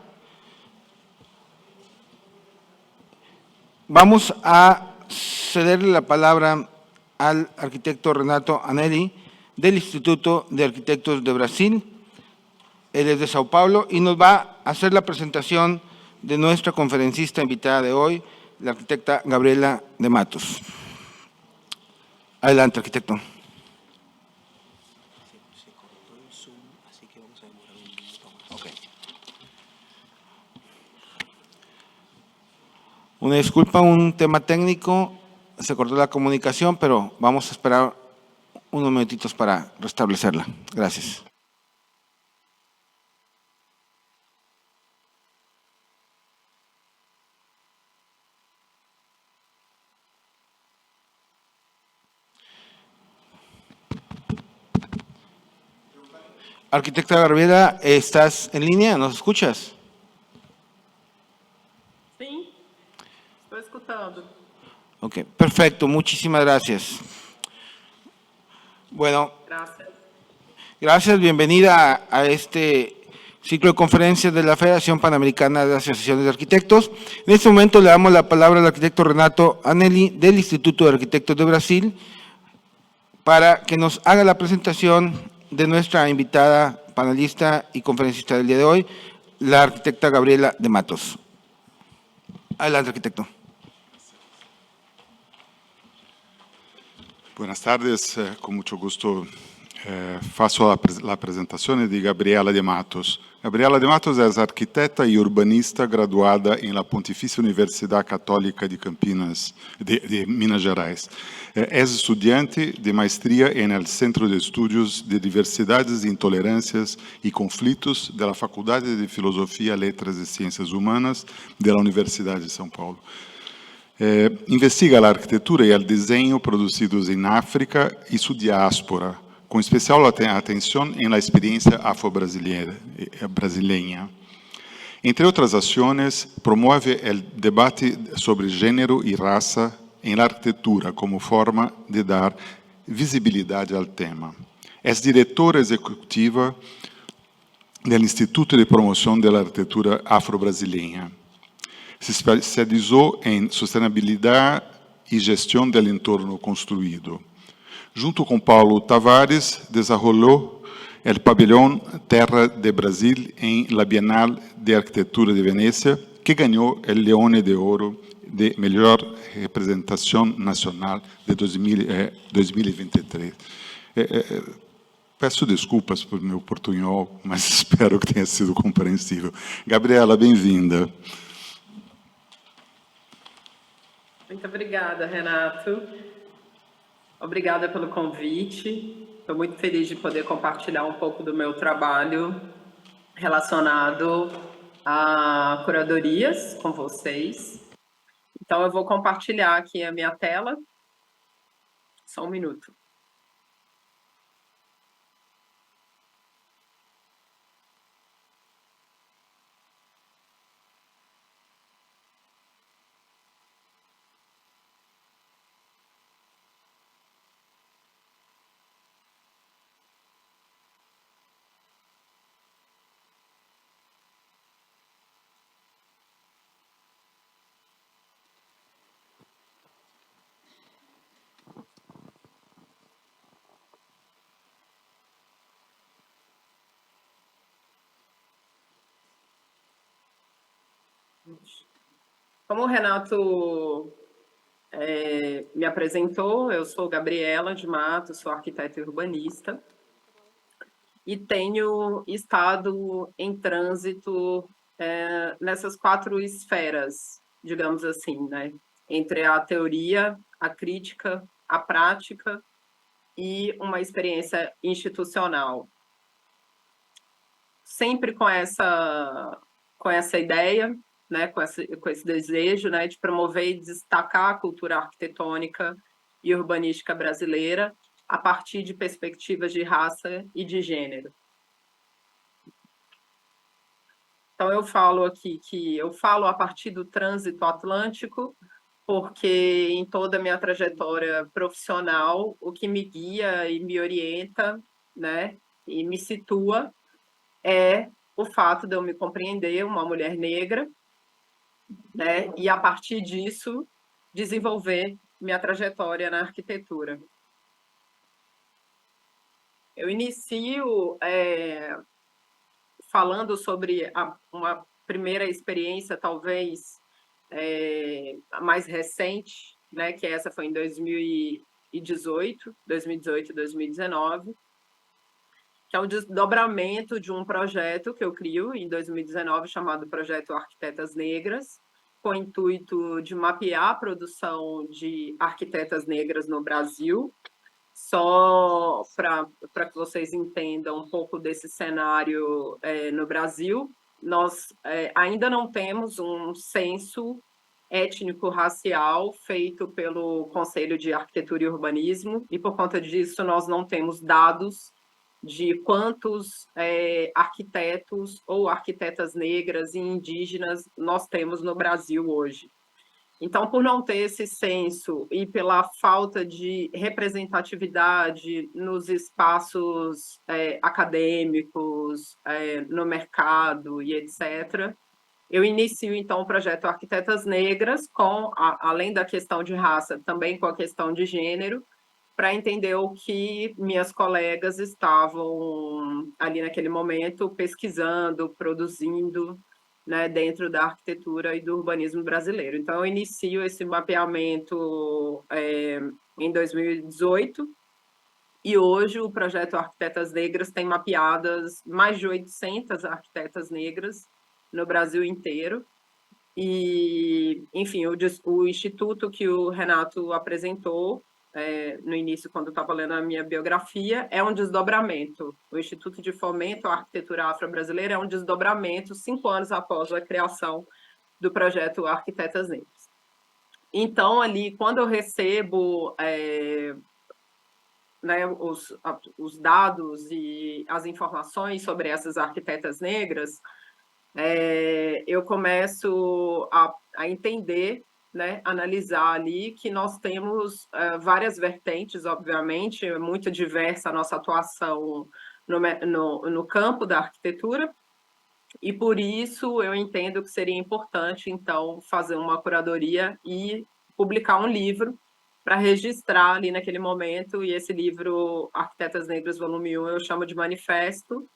[SPEAKER 1] Vamos a cederle la palabra al arquitecto Renato Anelli del Instituto de Arquitectos de Brasil. Él es de Sao Paulo y nos va a hacer la presentación de nuestra conferencista invitada de hoy, la arquitecta Gabriela de Matos. Adelante, arquitecto. Una disculpa, un tema técnico, se cortó la comunicación, pero vamos a esperar unos minutitos para restablecerla. Gracias. Arquitecta Gabriela, ¿estás en línea? ¿Nos escuchas?
[SPEAKER 7] Sim, estou escutando.
[SPEAKER 1] Ok, perfecto, muchísimas gracias. Bueno,
[SPEAKER 7] Graças.
[SPEAKER 1] gracias, bienvenida a este ciclo de conferencias de la Federación Panamericana de Asociaciones de Arquitectos. En este momento le damos la palabra al arquitecto Renato Anelli del Instituto de Arquitectos de Brasil para que nos haga la presentación de nuestra invitada panelista y conferencista del día de hoy, la arquitecta Gabriela de Matos. Adelante, arquitecto.
[SPEAKER 8] Buenas tardes, con mucho gusto faço la presentazione di Gabriela de Matos. Gabriela de Matos é arquiteta e urbanista graduada em la Pontifícia Universidade Católica de Campinas, de Minas Gerais. É estudante de maestria no Centro de Estudos de Diversidades, Intolerâncias e Conflitos da Faculdade de Filosofia, Letras e Ciências Humanas da Universidade de São Paulo. Investiga a arquitetura e o desenho produzidos em África e sua diáspora, com especial atenção na experiência afro-brasileira. Entre outras ações, promove o debate sobre gênero e raça em arquitetura como forma de dar visibilidade ao tema. É diretora executiva do Instituto de Promoção da Arquitetura Afro-Brasileira. Se especializou em sustentabilidade e gestão do entorno construído. Junto com Paulo Tavares, desenvolveu o pavilhão Terra de Brasil em la Bienal de Arquitetura de Veneza, que ganhou o Leone de Ouro de melhor representação nacional de 2023. Peço desculpas por meu portunhol, mas espero que tenha sido compreensível. Gabriela, bem-vinda.
[SPEAKER 7] Muito obrigada, Renato. Obrigada pelo convite. Estou muito feliz de poder compartilhar um pouco do meu trabalho relacionado a curadorias com vocês. Então, eu vou compartilhar aqui a minha tela. Só um minuto. Como o Renato me apresentou, eu sou Gabriela de Matos, sou arquiteta e urbanista e tenho estado em trânsito nessas 4 esferas, digamos assim, né? Entre a teoria, a crítica, a prática e uma experiência institucional. Sempre com essa ideia, né, com esse desejo, né, de promover e destacar a cultura arquitetônica e urbanística brasileira a partir de perspectivas de raça e de gênero. Então, eu falo aqui que eu falo a partir do trânsito atlântico, porque em toda a minha trajetória profissional, o que me guia e me orienta, né, e me situa é o fato de eu me compreender uma mulher negra, né, e a partir disso desenvolver minha trajetória na arquitetura. Eu inicio falando sobre uma primeira experiência, talvez a mais recente, né, que essa foi em 2018, 2019, que é um desdobramento de um projeto que eu crio em 2019, chamado Projeto Arquitetas Negras, com o intuito de mapear a produção de arquitetas negras no Brasil. Só para que vocês entendam um pouco desse cenário no Brasil, nós ainda não temos um censo étnico-racial feito pelo Conselho de Arquitetura e Urbanismo, e por conta disso nós não temos dados de quantos arquitetos ou arquitetas negras e indígenas nós temos no Brasil hoje. Então, por não ter esse censo e pela falta de representatividade nos espaços acadêmicos, no mercado e etc., eu inicio, então, o projeto Arquitetas Negras, além da questão de raça, também com a questão de gênero, para entender o que minhas colegas estavam ali naquele momento pesquisando, produzindo, né, dentro da arquitetura e do urbanismo brasileiro. Então, eu inicio esse mapeamento em 2018, e hoje o projeto Arquitetas Negras tem mapeadas mais de 800 arquitetas negras no Brasil inteiro. E, enfim, o instituto que o Renato apresentou no início, quando eu estava lendo a minha biografia, é um desdobramento. O Instituto de Fomento à Arquitetura Afro-Brasileira é um desdobramento 5 anos após a criação do projeto Arquitetas Negras. Então, ali, quando eu recebo né, os dados e as informações sobre essas arquitetas negras, eu começo a entender, né, analisar ali que nós temos várias vertentes, obviamente, muito diversa a nossa atuação no campo da arquitetura, e por isso eu entendo que seria importante, então, fazer uma curadoria e publicar um livro para registrar ali naquele momento, e esse livro, Arquitetas Negras, volume 1, eu chamo de manifesto,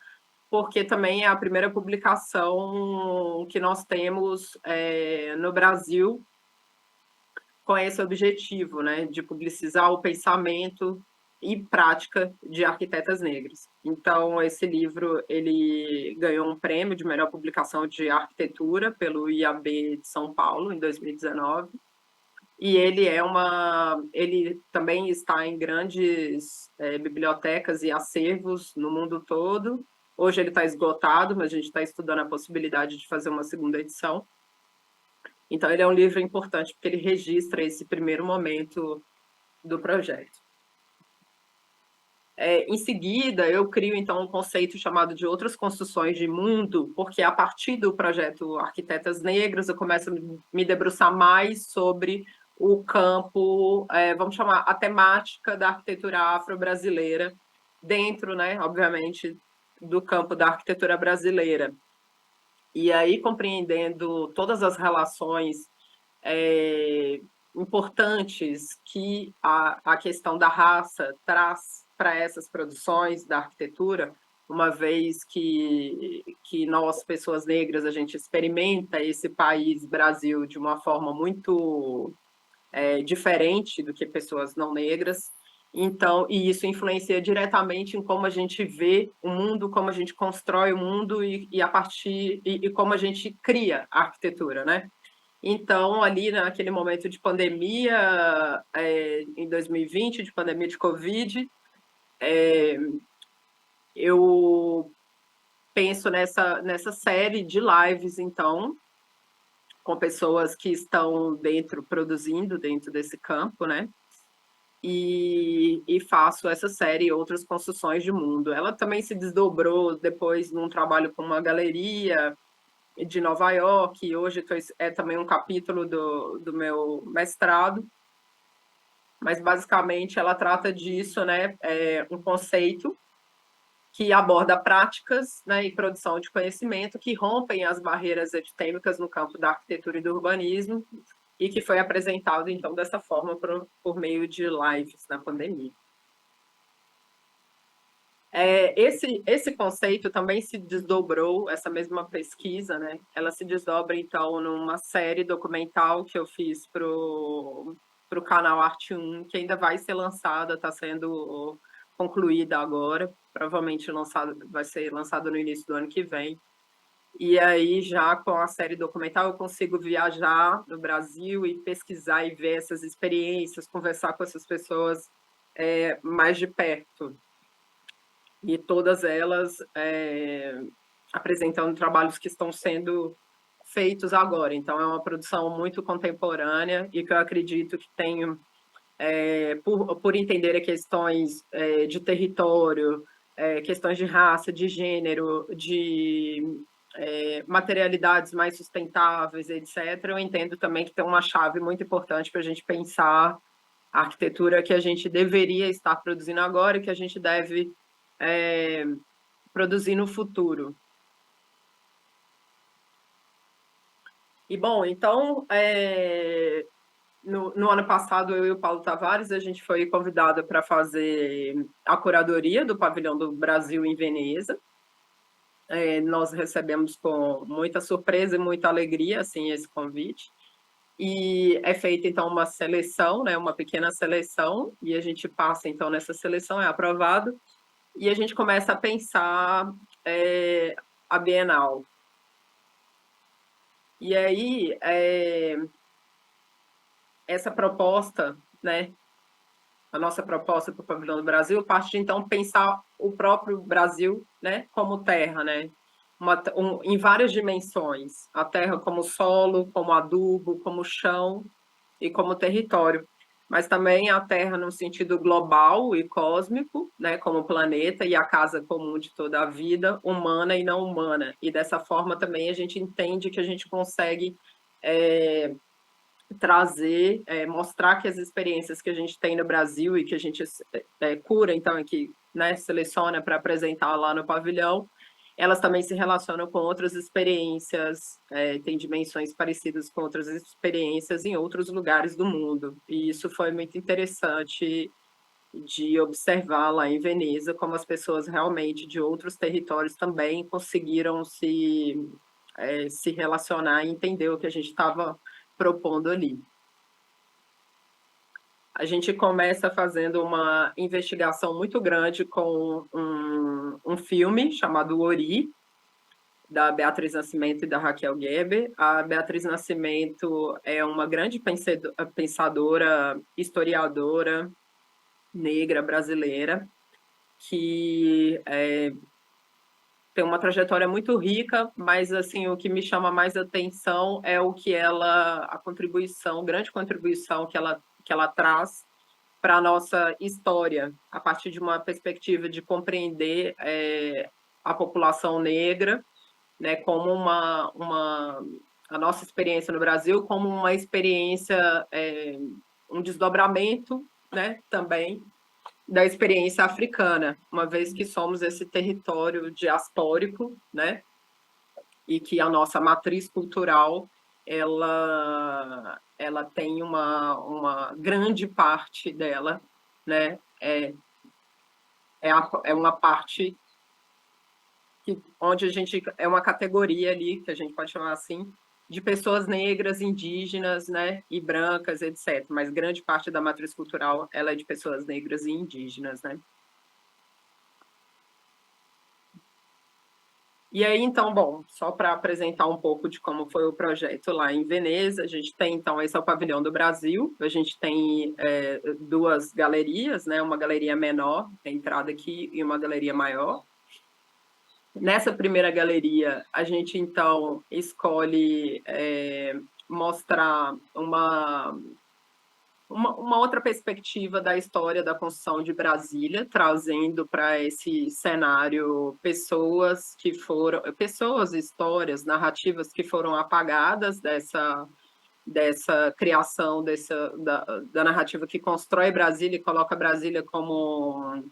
[SPEAKER 7] porque também é a primeira publicação que nós temos no Brasil com esse objetivo, né, de publicizar o pensamento e prática de arquitetas negras. Então, esse livro ele ganhou um prêmio de melhor publicação de arquitetura pelo IAB de São Paulo, em 2019, e ele também está em grandes bibliotecas e acervos no mundo todo. Hoje ele está esgotado, mas a gente está estudando a possibilidade de fazer uma segunda edição. Então, ele é um livro importante, porque ele registra esse primeiro momento do projeto. Em seguida, eu crio, então, um conceito chamado de outras construções de mundo, porque a partir do projeto Arquitetas Negras, eu começo a me debruçar mais sobre o campo, vamos chamar, a temática da arquitetura afro-brasileira, dentro, né, obviamente, do campo da arquitetura brasileira. E aí, compreendendo todas as relações importantes que a questão da raça traz para essas produções da arquitetura, uma vez que nós, pessoas negras, a gente experimenta esse país, Brasil, de uma forma muito diferente do que pessoas não negras, Então, e isso influencia diretamente em como a gente vê o mundo, como a gente constrói o mundo e a partir e como a gente cria a arquitetura, né? Então, ali naquele momento de pandemia, em 2020, de pandemia de Covid, eu penso nessa série de lives, então, com pessoas que estão produzindo dentro desse campo, né? E faço essa série e outras construções de mundo. Ela também se desdobrou depois num trabalho com uma galeria de Nova York, e hoje é também um capítulo do meu mestrado, mas basicamente ela trata disso, né? É um conceito que aborda práticas, né, e produção de conhecimento que rompem as barreiras epistêmicas no campo da arquitetura e do urbanismo, e que foi apresentado, então, dessa forma por meio de lives na pandemia. Esse conceito também se desdobrou, essa mesma pesquisa, né? Ela se desdobra, então, numa série documental que eu fiz para o canal Arte 1, que ainda vai ser lançada, está sendo concluída agora, provavelmente vai ser lançado no início do ano que vem. E aí, já com a série documental, eu consigo viajar no Brasil e pesquisar e ver essas experiências, conversar com essas pessoas mais de perto. E todas elas apresentando trabalhos que estão sendo feitos agora. Então, é uma produção muito contemporânea e que eu acredito que tem, por entender questões de território, questões de raça, de gênero, de materialidades mais sustentáveis, etc., eu entendo também que tem uma chave muito importante para a gente pensar a arquitetura que a gente deveria estar produzindo agora e que a gente deve produzir no futuro. E, bom, então, no ano passado, eu e o Paulo Tavares, a gente foi convidada para fazer a curadoria do Pavilhão do Brasil em Veneza. Nós recebemos com muita surpresa e muita alegria, assim, esse convite. E é feita, então, uma seleção, né, uma pequena seleção, e a gente passa, então, nessa seleção, é aprovado, e a gente começa a pensar a Bienal. E aí, essa proposta, né, a nossa proposta para o Pavilhão do Brasil, parte de, então, pensar o próprio Brasil, né, como terra, né, em várias dimensões, a terra como solo, como adubo, como chão e como território, mas também a terra no sentido global e cósmico, né, como planeta e a casa comum de toda a vida, humana e não humana. E dessa forma também a gente entende que a gente consegue trazer, mostrar que as experiências que a gente tem no Brasil e que a gente cura, então, e que, né, seleciona para apresentar lá no pavilhão, elas também se relacionam com outras experiências, têm dimensões parecidas com outras experiências em outros lugares do mundo. E isso foi muito interessante de observar lá em Veneza, como as pessoas realmente de outros territórios também conseguiram se relacionar e entender o que a gente estava propondo ali. A gente começa fazendo uma investigação muito grande com um filme chamado Ori, da Beatriz Nascimento e da Raquel Geber. A Beatriz Nascimento é uma grande pensadora, historiadora negra brasileira, que tem uma trajetória muito rica, mas assim o que me chama mais atenção é a grande contribuição que ela traz para a nossa história, a partir de uma perspectiva de compreender a população negra, né, como a nossa experiência no Brasil como uma experiência, um desdobramento, né, também da experiência africana, uma vez que somos esse território diaspórico, né, e que a nossa matriz cultural ela tem uma grande parte dela, né, é uma parte onde a gente é uma categoria ali que a gente pode chamar assim, de pessoas negras, indígenas, né, e brancas, etc. Mas grande parte da matriz cultural ela é de pessoas negras e indígenas, né? E aí, então, bom, só para apresentar um pouco de como foi o projeto lá em Veneza, a gente tem, então, esse é o Pavilhão do Brasil, a gente tem duas galerias, né, uma galeria menor, a entrada aqui, e uma galeria maior. Nessa primeira galeria, a gente, então, escolhe mostrar uma outra perspectiva da história da construção de Brasília, trazendo para esse cenário pessoas, histórias, narrativas que foram apagadas dessa criação, da narrativa que constrói Brasília e coloca Brasília como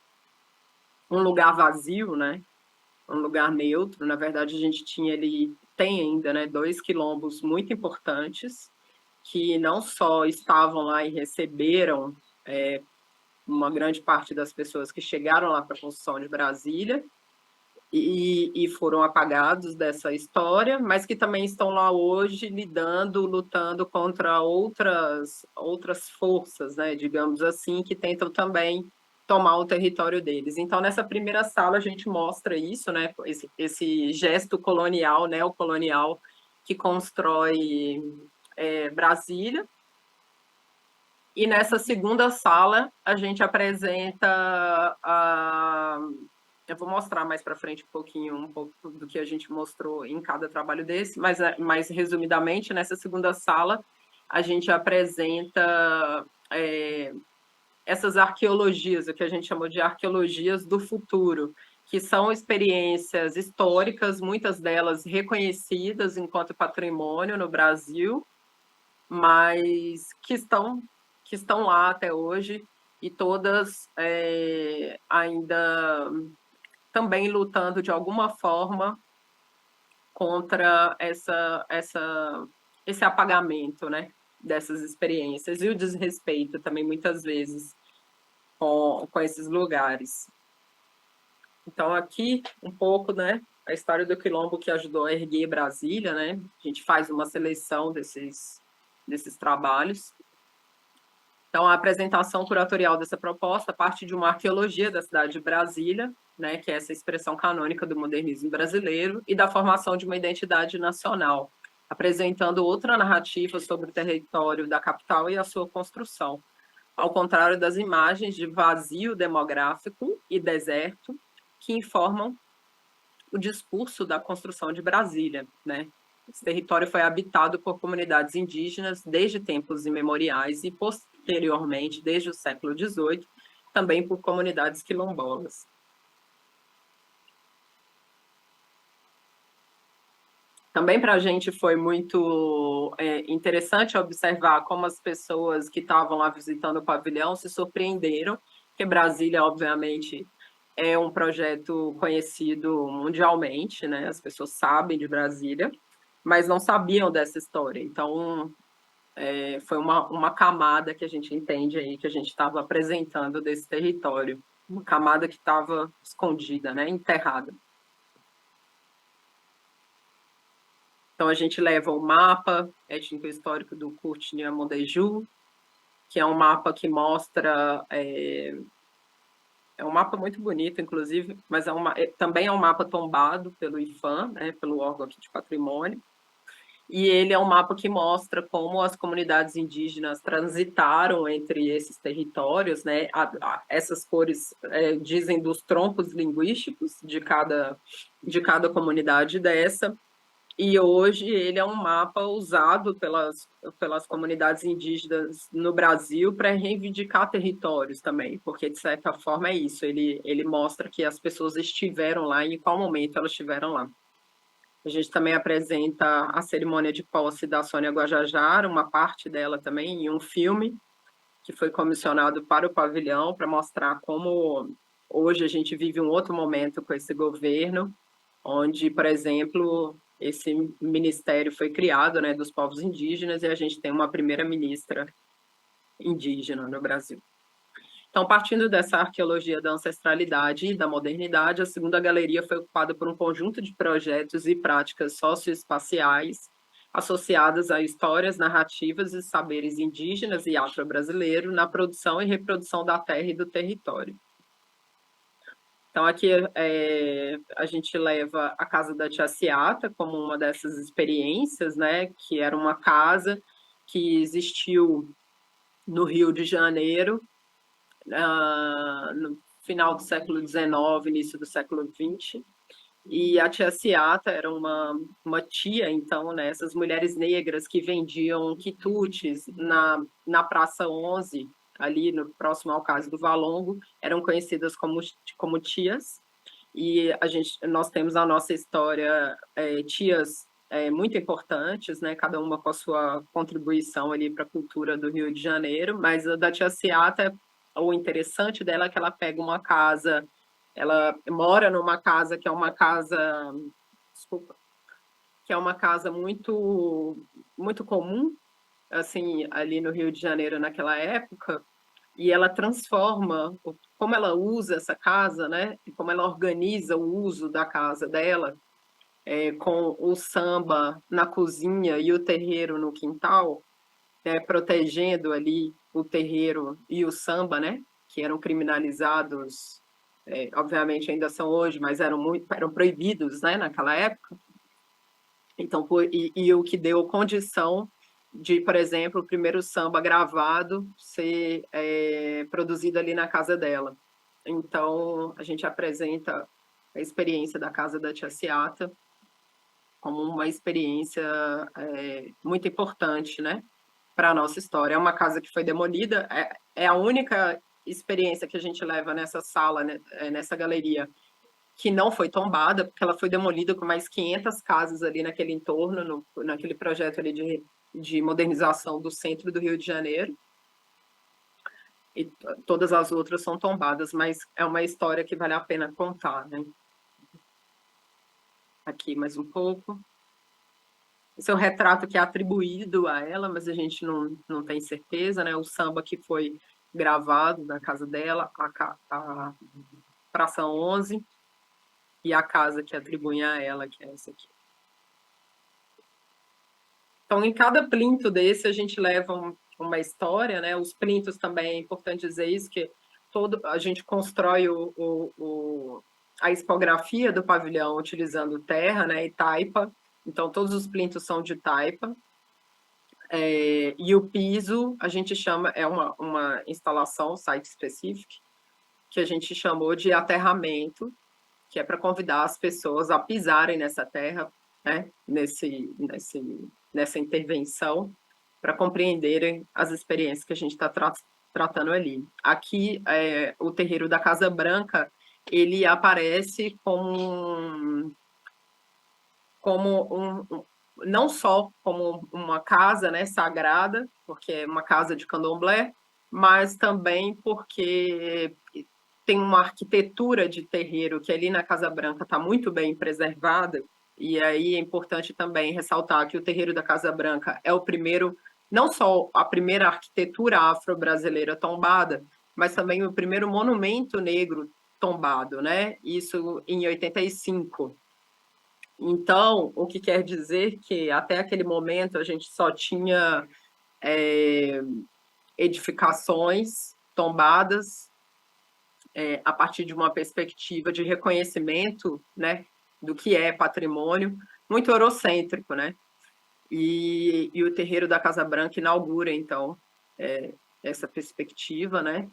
[SPEAKER 7] um lugar vazio, né? Um lugar neutro. Na verdade, a gente tem ainda, né, 2 quilombos muito importantes, que não só estavam lá e receberam uma grande parte das pessoas que chegaram lá para a construção de Brasília e foram apagados dessa história, mas que também estão lá hoje lutando contra outras forças, né, digamos assim, que tentam também tomar o território deles. Então, nessa primeira sala, a gente mostra isso, né, esse gesto colonial, neocolonial, que constrói Brasília. E nessa segunda sala, a gente apresenta eu vou mostrar mais para frente um pouco do que a gente mostrou em cada trabalho desse, mas resumidamente, nessa segunda sala, a gente apresenta essas arqueologias, o que a gente chamou de arqueologias do futuro, que são experiências históricas, muitas delas reconhecidas enquanto patrimônio no Brasil, mas que estão lá até hoje, e todas ainda também lutando de alguma forma contra esse apagamento, né, dessas experiências, e o desrespeito também, muitas vezes, com esses lugares. Então, aqui, um pouco, né, a história do Quilombo que ajudou a erguer Brasília, né? A gente faz uma seleção desses trabalhos. Então, a apresentação curatorial dessa proposta parte de uma arqueologia da cidade de Brasília, né, que é essa expressão canônica do modernismo brasileiro, e da formação de uma identidade nacional, apresentando outra narrativa sobre o território da capital e a sua construção, ao contrário das imagens de vazio demográfico e deserto que informam o discurso da construção de Brasília, né? Esse território foi habitado por comunidades indígenas desde tempos imemoriais e, posteriormente, desde o século XVIII, também por comunidades quilombolas. Também para a gente foi muito interessante observar como as pessoas que estavam lá visitando o pavilhão se surpreenderam, porque Brasília, obviamente, é um projeto conhecido mundialmente, né? As pessoas sabem de Brasília, mas não sabiam dessa história. Então, foi uma camada que a gente entende aí, que a gente estava apresentando desse território, uma camada que estava escondida, né? Enterrada. Então, a gente leva o mapa étnico-histórico do Courtney Mondeju, que é um mapa que mostra... É um mapa muito bonito, inclusive, mas também é um mapa tombado pelo IPHAN, né, pelo órgão aqui de patrimônio, e ele é um mapa que mostra como as comunidades indígenas transitaram entre esses territórios, né, essas cores dizem dos troncos linguísticos de cada comunidade dessa, e hoje ele é um mapa usado pelas comunidades indígenas no Brasil para reivindicar territórios também, porque, de certa forma, é isso. Ele mostra que as pessoas estiveram lá e em qual momento elas estiveram lá. A gente também apresenta a cerimônia de posse da Sônia Guajajara, uma parte dela também, em um filme que foi comissionado para o pavilhão, para mostrar como hoje a gente vive um outro momento com esse governo, onde, por exemplo, esse ministério foi criado, né, dos povos indígenas, e a gente tem uma primeira-ministra indígena no Brasil. Então, partindo dessa arqueologia da ancestralidade e da modernidade, a segunda galeria foi ocupada por um conjunto de projetos e práticas socioespaciais associadas a histórias, narrativas e saberes indígenas e afro-brasileiros na produção e reprodução da terra e do território. Então, aqui a gente leva a Casa da Tia Ciata como uma dessas experiências, né, que era uma casa que existiu no Rio de Janeiro, no final do século XIX, início do século XX, e a Tia Ciata era uma tia, então, né, essas mulheres negras que vendiam quitutes na Praça 11, ali no próximo ao Cais do Valongo, eram conhecidas como tias, e nós temos na nossa história tias muito importantes, né, cada uma com a sua contribuição ali para a cultura do Rio de Janeiro, mas a da Tia Ciata, o interessante dela é que ela pega uma casa, ela mora numa casa que é uma casa, que é uma casa muito, muito comum, assim, ali no Rio de Janeiro naquela época, e ela transforma, como ela usa essa casa, né, e como ela organiza o uso da casa dela, com o samba na cozinha e o terreiro no quintal, protegendo ali o terreiro e o samba, né, que eram criminalizados, obviamente ainda são hoje, mas eram proibidos, né, naquela época. Então, e o que deu condição de, por exemplo, o primeiro samba gravado ser produzido ali na casa dela. Então, a gente apresenta a experiência da Casa da Tia Ciata como uma experiência muito importante, né, para a nossa história. É uma casa que foi demolida, é a única experiência que a gente leva nessa sala, né, nessa galeria, que não foi tombada, porque ela foi demolida com mais 500 casas ali naquele entorno, naquele projeto ali de modernização do centro do Rio de Janeiro. E todas as outras são tombadas, mas é uma história que vale a pena contar, né? Aqui mais um pouco. Esse é o retrato que é atribuído a ela, mas a gente não tem certeza, né? O samba que foi gravado da casa dela, a Praça 11, e a casa que atribui a ela, que é essa aqui. Então, em cada plinto desse, a gente leva uma história, né? Os plintos também, é importante dizer isso, que a gente constrói a expografia do pavilhão utilizando terra, né, e taipa. Então, todos os plintos são de taipa. E o piso, a gente chama, é uma instalação site-specific, que a gente chamou de aterramento, que é para convidar as pessoas a pisarem nessa terra, né, nessa intervenção, para compreenderem as experiências que a gente está tratando ali. Aqui, o terreiro da Casa Branca, ele aparece não só como uma casa, né, sagrada, porque é uma casa de candomblé, mas também porque tem uma arquitetura de terreiro que ali na Casa Branca está muito bem preservada, e aí é importante também ressaltar que o terreiro da Casa Branca é o primeiro, não só a primeira arquitetura afro-brasileira tombada, mas também o primeiro monumento negro tombado, né? Isso em 85. Então, o que quer dizer que até aquele momento a gente só tinha edificações tombadas a partir de uma perspectiva de reconhecimento, né, do que é patrimônio, muito eurocêntrico, né? E o terreiro da Casa Branca inaugura, então, essa perspectiva, né?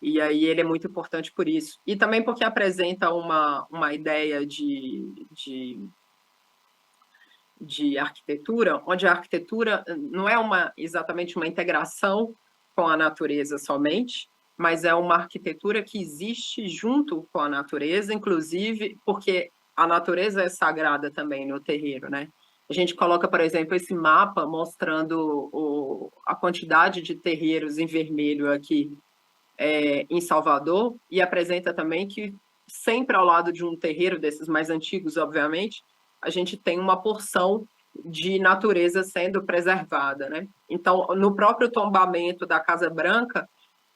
[SPEAKER 7] E aí ele é muito importante por isso. E também porque apresenta uma ideia de arquitetura, onde a arquitetura não é exatamente uma integração com a natureza somente, mas é uma arquitetura que existe junto com a natureza, inclusive porque a natureza é sagrada também no terreiro, né? A gente coloca, por exemplo, esse mapa mostrando a quantidade de terreiros em vermelho aqui em Salvador, e apresenta também que sempre ao lado de um terreiro desses mais antigos, obviamente, a gente tem uma porção de natureza sendo preservada, né? Então, no próprio tombamento da Casa Branca,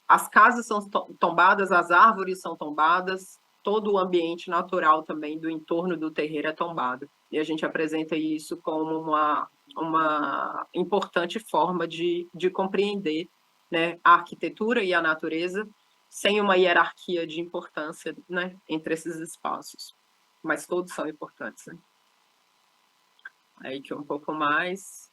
[SPEAKER 7] as casas são tombadas, as árvores são tombadas, todo o ambiente natural também do entorno do terreiro é tombado. E a gente apresenta isso como uma importante forma de compreender, né, a arquitetura e a natureza sem uma hierarquia de importância, né, entre esses espaços. Mas todos são importantes, né? Aí que um pouco mais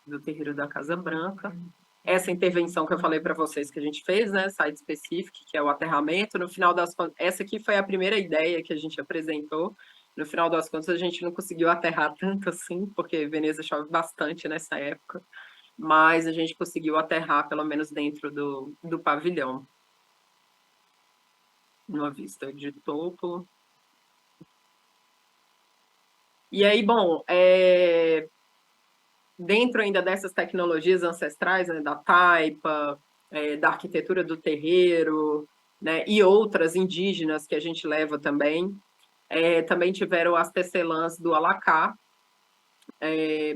[SPEAKER 7] do terreiro da Casa Branca. Essa intervenção que eu falei para vocês que a gente fez, né, site specific, que é o aterramento, no final das contas, essa aqui foi a primeira ideia que a gente apresentou. No final das contas, a gente não conseguiu aterrar tanto assim, porque Veneza chove bastante nessa época, mas a gente conseguiu aterrar, pelo menos dentro do pavilhão. Uma vista de topo. E aí, bom, dentro ainda dessas tecnologias ancestrais, né, da taipa, da arquitetura do terreiro, né, e outras indígenas que a gente leva também, também tiveram as tecelãs do Alacá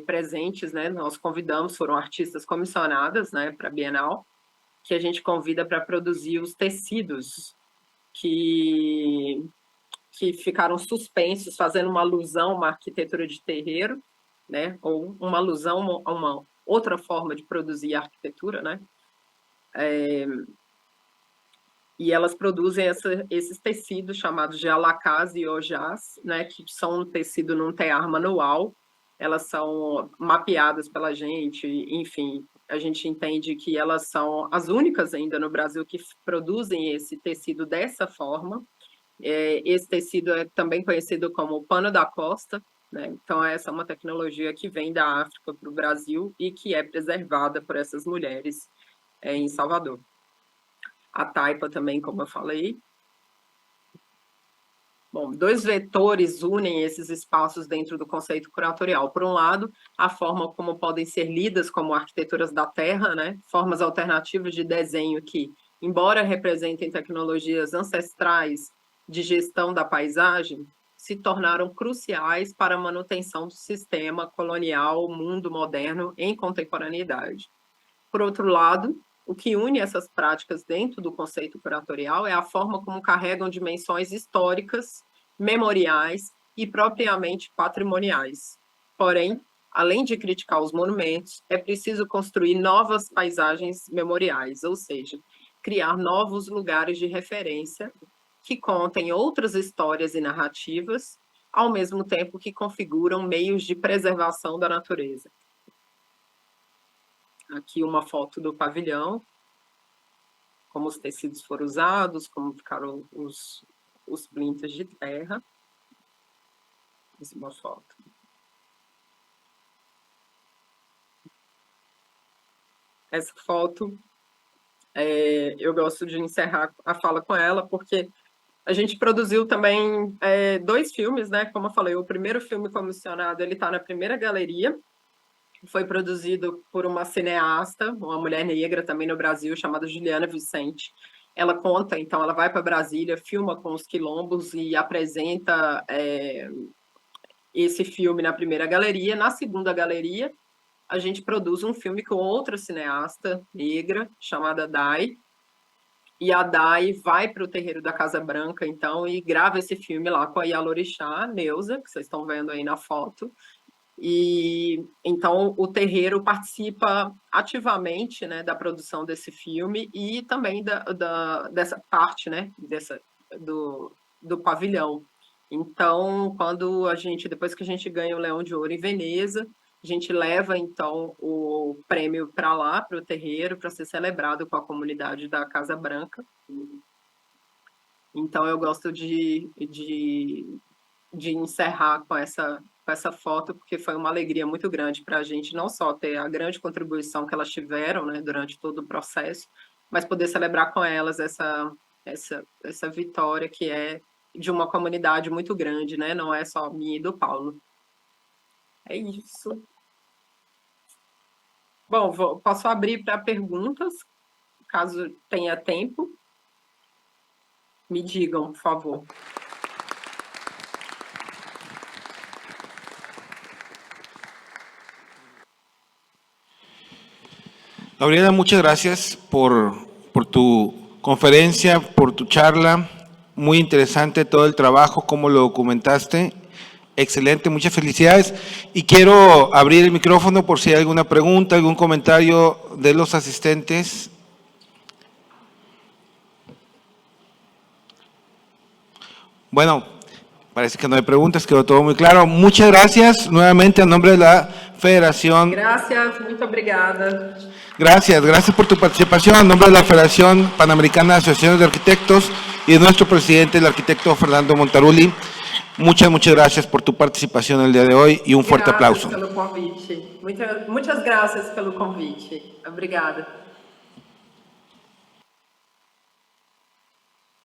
[SPEAKER 7] presentes, né, nós convidamos, foram artistas comissionadas, né, para a Bienal, que a gente convida para produzir os tecidos que ficaram suspensos, fazendo uma alusão a uma arquitetura de terreiro, né, ou uma alusão a uma outra forma de produzir arquitetura, né, e elas produzem esses tecidos chamados de alacás e ojás, né, que são um tecido num tear manual, elas são mapeadas pela gente, enfim, a gente entende que elas são as únicas ainda no Brasil que produzem esse tecido dessa forma. Esse tecido é também conhecido como pano da costa, né? Então essa é uma tecnologia que vem da África para o Brasil e que é preservada por essas mulheres em Salvador. A taipa também, como eu falei. Bom, dois vetores unem esses espaços dentro do conceito curatorial. Por um lado, a forma como podem ser lidas como arquiteturas da terra, né? Formas alternativas de desenho que, embora representem tecnologias ancestrais de gestão da paisagem, se tornaram cruciais para a manutenção do sistema colonial mundo moderno em contemporaneidade. Por outro lado, o que une essas práticas dentro do conceito curatorial é a forma como carregam dimensões históricas, memoriais e propriamente patrimoniais. Porém, além de criticar os monumentos, é preciso construir novas paisagens memoriais, ou seja, criar novos lugares de referência que contem outras histórias e narrativas, ao mesmo tempo que configuram meios de preservação da natureza. Aqui uma foto do pavilhão, como os tecidos foram usados, como ficaram os plintas de terra. Essa é uma foto. Essa foto, eu gosto de encerrar a fala com ela, porque a gente produziu também 2 filmes, né? Como eu falei, o primeiro filme comissionado, ele está na primeira galeria, foi produzido por uma cineasta, uma mulher negra também no Brasil, chamada Juliana Vicente. Ela conta, então, ela vai para Brasília, filma com os quilombos e apresenta esse filme na primeira galeria. Na segunda galeria, a gente produz um filme com outra cineasta negra, chamada Dai, e a Dai vai para o terreiro da Casa Branca, então, e grava esse filme lá com a Yalorixá, Neuza, que vocês estão vendo aí na foto. E então o terreiro participa ativamente, né, da produção desse filme e também dessa parte, né, do pavilhão. Então, depois que a gente ganha o Leão de Ouro em Veneza, a gente leva então o prêmio para lá, para o terreiro, para ser celebrado com a comunidade da Casa Branca. Então eu gosto de encerrar com essa foto, porque foi uma alegria muito grande para a gente, não só ter a grande contribuição que elas tiveram, né, durante todo o processo, mas poder celebrar com elas essa vitória que é de uma comunidade muito grande, né, não é só minha e do Paulo. É isso. Bom, posso abrir para perguntas, caso tenha tempo. Me digam, por favor.
[SPEAKER 1] Gabriela, muchas gracias por tu conferencia, por tu charla. Muy interesante todo el trabajo, cómo lo documentaste. Excelente, muchas felicidades. Y quiero abrir el micrófono por si hay alguna pregunta, algún comentario de los asistentes. Bueno, parece que no hay preguntas, quedó todo muy claro. Muchas gracias nuevamente a nombre de la Federación.
[SPEAKER 7] Gracias, muito obrigada.
[SPEAKER 1] Gracias por tu participación a nombre de la Federación Panamericana de Asociaciones de Arquitectos y de nuestro presidente, el arquitecto Fernando Montarulli. Muchas gracias por tu participación el día de hoy y un fuerte aplauso.
[SPEAKER 7] Gracias pelo convite. Muchas gracias pelo convite. Obrigada.